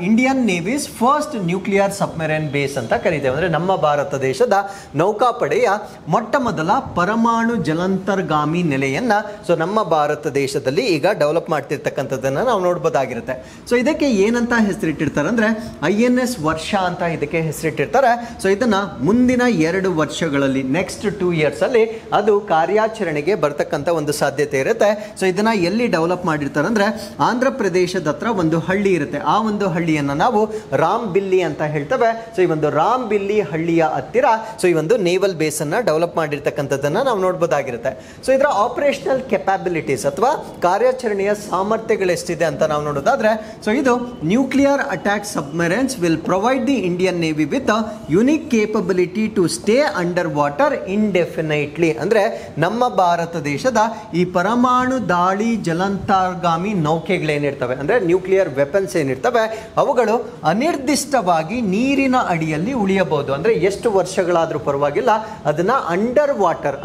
Indian navy's first nuclear submarine base ಅಂತ ಕರೀತೇವೆ. ಅಂದರೆ ನಮ್ಮ ಭಾರತ ದೇಶದ ನೌಕಾಪಡೆಯ ಮೊಟ್ಟ ಮೊದಲ ಪರಮಾಣು ಜಲಾಂತರ್ಗಾಮಿ ನೆಲೆಯನ್ನು ಸೊ ನಮ್ಮ ಭಾರತ ದೇಶದಲ್ಲಿ ಈಗ ಡೆವಲಪ್ ಮಾಡ್ತಿರ್ತಕ್ಕಂಥದ್ದನ್ನು ನಾವು ನೋಡ್ಬೋದಾಗಿರುತ್ತೆ. ಸೊ ಇದಕ್ಕೆ ಏನಂತ ಹೆಸರಿಟ್ಟಿರ್ತಾರೆ ಅಂದರೆ INS ವರ್ಷ ಅಂತ ಇದಕ್ಕೆ ಹೆಸರಿಟ್ಟಿರ್ತಾರೆ. ಸೊ ಇದನ್ನು ಮುಂದಿನ 2 ವರ್ಷಗಳಲ್ಲಿ ನೆಕ್ಸ್ಟ್ 2 years ಅಲ್ಲಿ ಅದು ಕಾರ್ಯಾಚರಣೆಗೆ ಬರ್ತಕ್ಕಂಥ ಒಂದು ಸಾಧ್ಯತೆ ಇರುತ್ತೆ. ಸೊ ಇದನ್ನ ಎಲ್ಲಿ ಡೆವಲಪ್ ಮಾಡಿರ್ತಾರೆ ಅಂದ್ರೆ ಆಂಧ್ರ ಪ್ರದೇಶದ ಹತ್ರ ಒಂದು ಹಳ್ಳಿ ಇರುತ್ತೆ, ಆ ಒಂದು ಹಳ್ಳಿಯನ್ನು ನಾವು ರಾಮ್ಬಿಲ್ಲಿ ಅಂತ ಹೇಳ್ತೇವೆ. ಸೊ ಈ ಒಂದು ರಾಮ್ಬಿಲ್ಲಿ ಹಳ್ಳಿಯ ಹತ್ತಿರ ಸೊ ಈ ಒಂದು ನೇವಲ್ ಬೇಸ್ ಅನ್ನ ಡೆವಲಪ್ ಮಾಡಿರ್ತಕ್ಕಂಥದ್ದನ್ನ ನಾವು ನೋಡ್ಬೋದಾಗಿರುತ್ತೆ. ಸೊ ಇದರ ಆಪರೇಷನಲ್ ಕೆಪಾಬಿಲಿಟೀಸ್ ಅಥವಾ ಕಾರ್ಯಾಚರಣೆಯ ಸಾಮರ್ಥ್ಯಗಳು ಎಷ್ಟಿದೆ ಅಂತ ನಾವು ನೋಡೋದಾದ್ರೆ ಸೊ ಇದು nuclear attack submarines will provide the Indian navy with unique capability to stay under water indefinitely. ಅಂದರೆ ನಮ್ಮ ಭಾರತ ದೇಶದ ಈ ಪರಮಾಣು ದಾಳಿ ಜಲಾಂತರ್ಗಾಮಿ ನೌಕೆಗಳೇನಿರ್ತವೆ ಅಂದರೆ ನ್ಯೂಕ್ಲಿಯರ್ ವೆಪನ್ಸ್ ಏನಿರ್ತವೆ ಅವುಗಳು ಅನಿರ್ದಿಷ್ಟವಾಗಿ ನೀರಿನ ಅಡಿಯಲ್ಲಿ ಉಳಿಯಬಹುದು. ಅಂದರೆ ಎಷ್ಟು ವರ್ಷಗಳಾದರೂ ಪರವಾಗಿಲ್ಲ, ಅದನ್ನ ಅಂಡರ್ ವಾಟರ್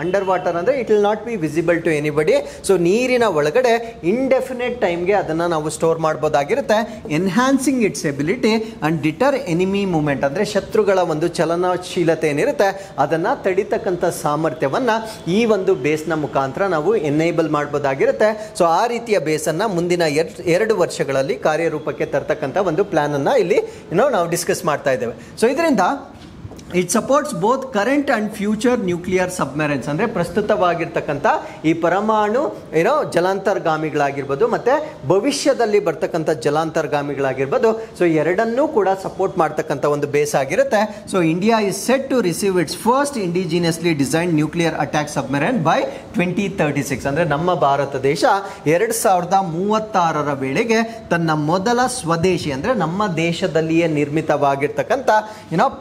ಅಂದರೆ it will not be visible to anybody. So ನೀರಿನ ಒಳಗಡೆ ಇಂಡೆಫಿನೆಟ್ ಟೈಮ್ಗೆ ಅದನ್ನು ನಾವು ಸ್ಟೋರ್ ಮಾಡಬಹುದಾಗಿರುತ್ತೆ. Enhancing its ability and deter enemy movement ಅಂದರೆ ಶತ್ರುಗಳ ಒಂದು ಚಲನಶೀಲತೆ ಏನಿರುತ್ತೆ ಅದನ್ನು ತಡಿತಕ್ಕಂಥ ಸಾಮರ್ಥ್ಯವನ್ನು ಈ ಒಂದು ಬೇಸ್ನ ಮುಖಾಂತರ ನಾವು ಎನೇಬಲ್ ಮಾಡಬಹುದಾಗಿರುತ್ತೆ. ಸೊ ಆ ರೀತಿಯ ಬೇಸನ್ನು ಮುಂದಿನ 2 ವರ್ಷಗಳಲ್ಲಿ ಕಾರ್ಯರೂಪಕ್ಕೆ ತರ್ತಕ್ಕಂಥ ಒಂದು ಪ್ಲಾನ್ ಅನ್ನು ಇಲ್ಲಿ ನಾವು ಡಿಸ್ಕಸ್ ಮಾಡ್ತಾ ಇದ್ದೇವೆ. ಸೊ ಇದರಿಂದ it supports both current and future nuclear ಸಬ್ಮೆರೈನ್ಸ್ ಅಂದರೆ ಪ್ರಸ್ತುತವಾಗಿರ್ತಕ್ಕಂಥ ಈ ಪರಮಾಣು ಜಲಾಂತರ್ಗಾಮಿಗಳಾಗಿರ್ಬೋದು ಮತ್ತು ಭವಿಷ್ಯದಲ್ಲಿ ಬರ್ತಕ್ಕಂಥ ಜಲಾಂತರ್ಗಾಮಿಗಳಾಗಿರ್ಬೋದು. ಸೊ ಎರಡನ್ನೂ ಕೂಡ ಸಪೋರ್ಟ್ ಮಾಡ್ತಕ್ಕಂಥ ಒಂದು ಬೇಸ್ ಆಗಿರುತ್ತೆ. So India is set to receive its first indigenously design nuclear attack submarine by 2036. ಅಂದರೆ ನಮ್ಮ ಭಾರತ ದೇಶ 2036ರ ವೇಳೆಗೆ ತನ್ನ ಮೊದಲ ಸ್ವದೇಶಿ ಅಂದರೆ ನಮ್ಮ ದೇಶದಲ್ಲಿಯೇ ನಿರ್ಮಿತವಾಗಿರ್ತಕ್ಕಂಥ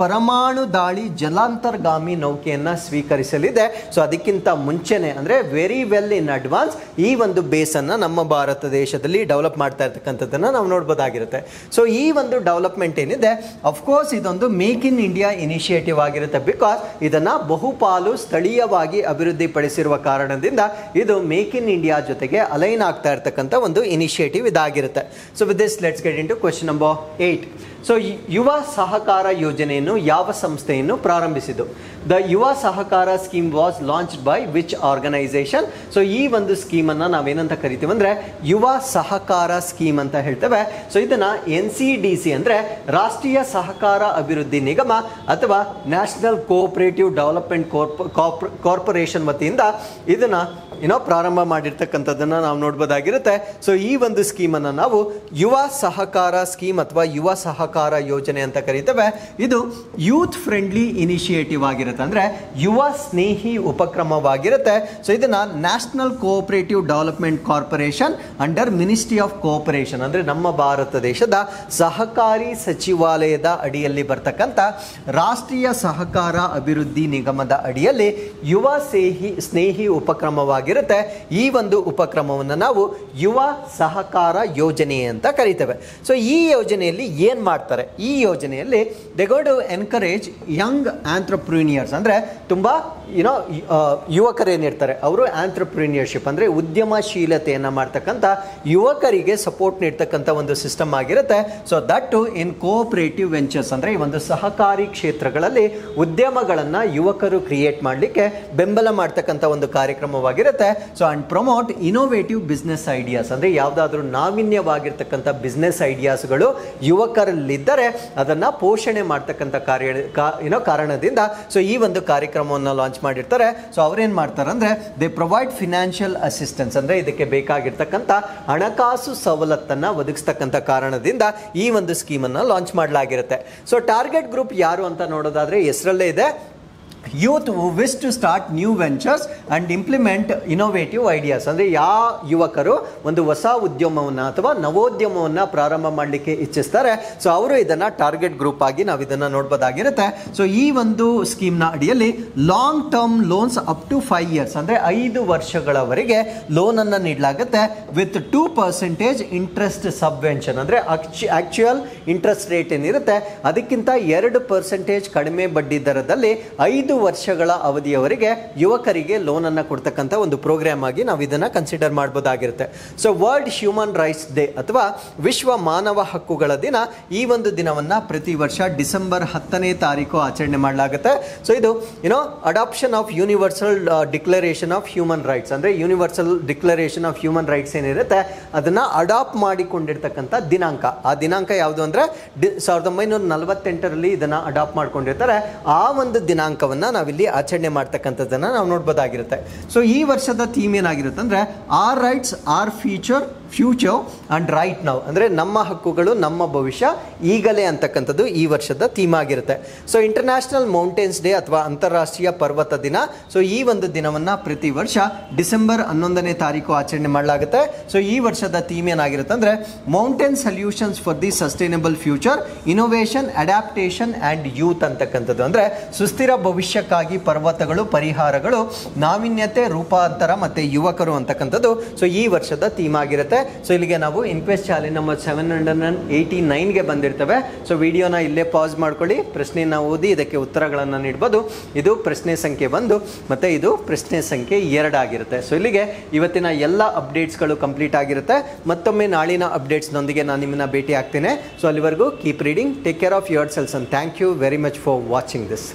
ಪರಮಾಣು ದಾಳಿ ಜಲಾಂತರ್ಗಾಮಿ ನೌಕೆಯನ್ನು ಸ್ವೀಕರಿಸಲಿದೆ. ಸೊ ಅದಕ್ಕಿಂತ ಮುಂಚೆನೆ ಅಂದರೆ ವೆರಿ ವೆಲ್ ಇನ್ ಅಡ್ವಾನ್ಸ್ ಈ ಒಂದು ಬೇಸನ್ನು ನಮ್ಮ ಭಾರತ ದೇಶದಲ್ಲಿ ಡೆವಲಪ್ ಮಾಡ್ತಾ ಇರ್ತಕ್ಕಂಥದ್ದನ್ನು ನಾವು ನೋಡ್ಬೋದಾಗಿರುತ್ತೆ. ಸೊ ಈ ಒಂದು ಡೆವಲಪ್ಮೆಂಟ್ ಏನಿದೆ ಅಫ್ಕೋರ್ಸ್ ಇದೊಂದು ಮೇಕ್ ಇನ್ ಇಂಡಿಯಾ ಇನಿಷಿಯೇಟಿವ್ ಆಗಿರುತ್ತೆ. ಬಿಕಾಸ್ ಇದನ್ನು ಬಹುಪಾಲು ಸ್ಥಳೀಯವಾಗಿ ಅಭಿವೃದ್ಧಿಪಡಿಸಿರುವ ಕಾರಣದಿಂದ ಇದು ಮೇಕ್ ಇನ್ ಇಂಡಿಯಾ ಜೊತೆಗೆ ಅಲೈನ್ ಆಗ್ತಾ ಇರ್ತಕ್ಕಂಥ ಒಂದು ಇನಿಷಿಯೇಟಿವ್ ಇದಾಗಿರುತ್ತೆ. So with this let's get into question number 8. So ಯುವ ಸಹಕಾರ ಯೋಜನೆಯನ್ನು ಯಾವ ಸಂಸ್ಥೆಯನ್ನು ಪ್ರಾರಂಭಿಸಿತು? ದ ಯುವ ಸಹಕಾರ scheme was launched by which organisation? So ಈ ಒಂದು ಸ್ಕೀಮನ್ನು ನಾವೇನಂತ ಕರಿತೀವಿ ಅಂದರೆ ಯುವ ಸಹಕಾರ ಸ್ಕೀಮ್ ಅಂತ ಹೇಳ್ತೇವೆ. ಸೊ ಇದನ್ನು NCDC ಅಂದರೆ ರಾಷ್ಟ್ರೀಯ ಸಹಕಾರ ಅಭಿವೃದ್ಧಿ ನಿಗಮ ಅಥವಾ ನ್ಯಾಷನಲ್ ಕೋಆಪರೇಟಿವ್ ಡೆವಲಪ್ಮೆಂಟ್ ಕಾರ್ಪೊರೇಷನ್ ವತಿಯಿಂದ ಇದನ್ನು ಪ್ರಾರಂಭ ಮಾಡಿರ್ತಕ್ಕಂಥದ್ದನ್ನ ನಾವು ನೋಡ್ಬೋದಾಗಿರುತ್ತೆ. ಸೊ ಈ ಒಂದು ಸ್ಕೀಮನ್ನು ನಾವು ಯುವ ಸಹಕಾರ ಸ್ಕೀಮ್ ಅಥವಾ ಯುವ ಸಹಕಾರ ಯೋಜನೆ ಅಂತ ಕರೀತೇವೆ. ಇದು ಯೂತ್ ಫ್ರೆಂಡ್ಲಿ ಇನಿಷಿಯೇಟಿವ್ ಆಗಿರುತ್ತೆ, ಅಂದ್ರೆ ಯುವ ಸ್ನೇಹಿ ಉಪಕ್ರಮವಾಗಿರುತ್ತೆ. ಸೊ ಇದನ್ನ national cooperative development corporation under ministry of cooperation, ಅಂದ್ರೆ ನಮ್ಮ ಭಾರತ ದೇಶದ ಸಹಕಾರಿ ಸಚಿವಾಲಯದ ಅಡಿಯಲ್ಲಿ ಬರ್ತಕ್ಕಂಥ ರಾಷ್ಟ್ರೀಯ ಸಹಕಾರ ಅಭಿವೃದ್ಧಿ ನಿಗಮದ ಅಡಿಯಲ್ಲಿ ಯುವ ಸ್ನೇಹಿ ಉಪಕ್ರಮವಾಗಿರುತ್ತೆ. ಈ ಒಂದು ಉಪಕ್ರಮವನ್ನು ನಾವು ಯುವ ಸಹಕಾರ ಯೋಜನೆ ಅಂತ ಕರೀತೇವೆ. ಸೊ ಈ ಯೋಜನೆಯಲ್ಲಿ ಏನ್ ಮಾಡ್ತಾರೆ? ಈ ಯೋಜನೆಯಲ್ಲಿ they go to encourage young entrepreneurs, ಅಂದ್ರೆ ತುಂಬಾ ಯುವಕರೇನಿರ್ತಾರೆ ಅವರು ಆಂಟ್ರಪ್ರಿನಿಯರ್ಶಿಪ್ ಅಂದ್ರೆ ಉದ್ಯಮಶೀಲತೆಯನ್ನ ಮಾಡ್ತಕ್ಕಂಥ ಯುವಕರಿಗೆ ಸಪೋರ್ಟ್ ನೀಡ್ತಕ್ಕಂಥ ಒಂದು ಸಿಸ್ಟಮ್ ಆಗಿರುತ್ತೆ. So that to in cooperative ventures, ಅಂದ್ರೆ ಈ ಒಂದು ಸಹಕಾರಿ ಕ್ಷೇತ್ರಗಳಲ್ಲಿ ಉದ್ಯಮಗಳನ್ನ ಯುವಕರು ಕ್ರಿಯೇಟ್ ಮಾಡಲಿಕ್ಕೆ ಬೆಂಬಲ ಮಾಡ್ತಕ್ಕಂಥ ಒಂದು ಕಾರ್ಯಕ್ರಮವಾಗಿರುತ್ತೆ. So and promote innovative business ideas, ಅಂದ್ರೆ ಯಾವುದಾದ್ರೂ ನಾವೀನ್ಯವಾಗಿರ್ತಕ್ಕಂಥ ಬಿಸ್ನೆಸ್ ಐಡಿಯಾಸ್ಗಳು ಯುವಕರಲ್ಲಿದ್ದರೆ ಅದನ್ನ ಪೋಷಣೆ ಮಾಡ್ತಕ್ಕಂಥ ಕಾರಣದಿಂದ ಸೊ ಈ ಒಂದು ಕಾರ್ಯಕ್ರಮವನ್ನು ಲಾಂಚ್ ಮಾಡಿರ್ತಾರೆ. ಸೊ ಅವ್ರೇನ್ ಮಾಡ್ತಾರೆ ಅಂದ್ರೆ ದೇ ಪ್ರೊವೈಡ್ ಫಿನಾನ್ಷಿಯಲ್ ಅಸಿಸ್ಟೆನ್ಸ್, ಅಂದ್ರೆ ಇದಕ್ಕೆ ಬೇಕಾಗಿರ್ತಕ್ಕಂಥ ಹಣಕಾಸು ಸವಲತ್ತನ್ನ ಒದಗಿಸ್ತಕ್ಕಂಥ ಕಾರಣದಿಂದ ಈ ಒಂದು ಸ್ಕೀಮ್ ಅನ್ನ ಲಾಂಚ್ ಮಾಡಲಾಗಿರುತ್ತೆ. ಸೊ ಟಾರ್ಗೆಟ್ ಗ್ರೂಪ್ ಯಾರು ಅಂತ ನೋಡೋದಾದ್ರೆ ಹೆಸರಲ್ಲೇ ಇದೆ, youth who wish to start new ventures and implement innovative ideas, ಅಂದ್ರೆ ಯಾವ ಯುವಕರು ಒಂದು ಹೊಸ ಉದ್ಯಮವನ್ನ ಅಥವಾ ನವೋದ್ಯಮವನ್ನ ಪ್ರಾರಂಭ ಮಾಡಲಿಕ್ಕೆ ಇಚ್ಛಿಸ್ತಾರೆ, ಸೊ ಅವರು ಇದನ್ನ ಟಾರ್ಗೆಟ್ ಗ್ರೂಪ್ ಆಗಿ ನಾವು ಇದನ್ನ ನೋಡಬಹುದಾಗಿರುತ್ತೆ. ಸೊ ಈ ಒಂದು ಸ್ಕೀಮ್ ನ ಅಡಿಯಲ್ಲಿ long term loans up to 5 years, ಅಂದ್ರೆ 5 ವರ್ಷಗಳವರೆಗೆ ಲೋನ್ ಅನ್ನ ನೀಡಲಾಗುತ್ತೆ ವಿತ್ 2% ಇಂಟ್ರೆಸ್ಟ್ ಸಬ್ವೆನ್ಷನ್, ಅಂದ್ರೆ ಆಕ್ಚುಯಲ್ ಇಂಟ್ರೆಸ್ಟ್ ರೇಟ್ ಏನಿರುತ್ತೆ ಅದಕ್ಕಿಂತ 2% ಕಡಿಮೆ ಬಡ್ಡಿ ದರದಲ್ಲಿ 5 ವರ್ಷಗಳ ಅವಧಿಯವರೆಗೆ ಯುವಕರಿಗೆ ಲೋನ್ ಅನ್ನ ಕೊಡ್ತಕ್ಕಂಥ ಒಂದು ಪ್ರೋಗ್ರಾಮ್ ಆಗಿ ನಾವು ಇದನ್ನ ಕನ್ಸಿಡರ್ ಮಾಡಬಹುದಾಗಿರುತ್ತೆ. So world human rights day ಅಥವಾ ವಿಶ್ವ ಮಾನವ ಹಕ್ಕುಗಳ ದಿನ, ಈ ಒಂದು ದಿನವನ್ನ ಪ್ರತಿ ವರ್ಷ ಡಿಸೆಂಬರ್ 10ನೇ ತಾರೀಕು ಆಚರಣೆ ಮಾಡಲಾಗುತ್ತೆ. ಸೊ ಇದು adoption of universal declaration of human rights, ಅಂದ್ರೆ universal declaration of human rights ಏನಿರುತ್ತೆ ಅದನ್ನ ಅಡಾಪ್ಟ್ ಮಾಡಿಕೊಂಡಿರ್ತಕ್ಕಂಥ ದಿನಾಂಕ. ಆ ದಿನಾಂಕ ಯಾವುದು ಅಂದ್ರೆ 1948ರಲ್ಲಿ ಇದನ್ನ ಅಡಾಪ್ಟ್ ಮಾಡ್ಕೊಂಡಿರ್ತಾರೆ. ಆ ಒಂದು ದಿನಾಂಕವನ್ನ ನಾವಿಲ್ಲಿ ಆಚರಣೆ ಮಾಡ್ತಕ್ಕಂಥದ್ದನ್ನ ನಾವು ನೋಡ್ಬೋದಾಗಿರುತ್ತೆ. ಸೊ ಈ ವರ್ಷದ ಥೀಮ್ ಏನಾಗಿರುತ್ತೆ ಅಂದ್ರೆ our rights our future and right now, ಅಂದ್ರೆ ನಮ್ಮ ಹಕ್ಕುಗಳು ನಮ್ಮ ಭವಿಷ್ಯ ಈಗಲೇ ಅಂತಕ್ಕಂಥದ್ದು ಈ ವರ್ಷದ ಥೀಮ್ ಆಗಿರುತ್ತೆ. ಸೊ ಇಂಟರ್ನ್ಯಾಷನಲ್ ಮೌಂಟೇನ್ಸ್ ಡೇ ಅಥವಾ ಅಂತಾರಾಷ್ಟ್ರೀಯ ಪರ್ವತ ದಿನ, ಸೊ ಈ ಒಂದು ದಿನವನ್ನ ಪ್ರತಿ ವರ್ಷ ಡಿಸೆಂಬರ್ 11ನೇ ತಾರೀಕು ಆಚರಣೆ ಮಾಡಲಾಗುತ್ತೆ. ಸೊ ಈ ವರ್ಷದ ಥೀಮ್ ಏನಾಗಿರುತ್ತೆ ಅಂದ್ರೆ mountain solutions for the sustainable future, innovation, adaptation and youth ಅಂತಕ್ಕಂಥದ್ದು, ಅಂದ್ರೆ ಸುಸ್ಥಿರ ಭವಿಷ್ಯಕ್ಕಾಗಿ ಪರ್ವತಗಳು, ಪರಿಹಾರಗಳು, ನಾವೀನ್ಯತೆ, ರೂಪಾಂತರ ಮತ್ತೆ ಯುವಕರು ಅಂತಕ್ಕಂಥದ್ದು ಸೊ ಈ ವರ್ಷದ ಥೀಮ್ ಆಗಿರುತ್ತೆ. ಸೊ ಇಲ್ಲಿಗೆ ನಾವು ಇನ್ಕ್ವೆಸ್ಟ್ ಚಾಲೆಂಜ್ ನಂಬರ್ 789ಗೆ ಬಂದಿರ್ತೇವೆ. ಸೊ ವಿಡಿಯೋನ ಇಲ್ಲೇ ಪಾಸ್ ಮಾಡ್ಕೊಳ್ಳಿ, ಪ್ರಶ್ನೆಯನ್ನ ಓದಿ ಇದಕ್ಕೆ ಉತ್ತರಗಳನ್ನು ನೀಡಬಹುದು. ಇದು ಪ್ರಶ್ನೆ ಸಂಖ್ಯೆ 1 ಮತ್ತೆ ಇದು ಪ್ರಶ್ನೆ ಸಂಖ್ಯೆ 2 ಆಗಿರುತ್ತೆ. ಸೊ ಇಲ್ಲಿಗೆ ಇವತ್ತಿನ ಎಲ್ಲ ಅಪ್ಡೇಟ್ಸ್ಗಳು ಕಂಪ್ಲೀಟ್ ಆಗಿರುತ್ತೆ. ಮತ್ತೊಮ್ಮೆ ನಾಳಿನ ಅಪ್ಡೇಟ್ಸ್ನೊಂದಿಗೆ ನಾನು ನಿಮ್ಮನ್ನ ಭೇಟಿ ಆಗ್ತೇನೆ. ಸೊ ಅಲ್ಲಿವರೆಗೂ keep reading, take care of your selves and thank you very much for watching this.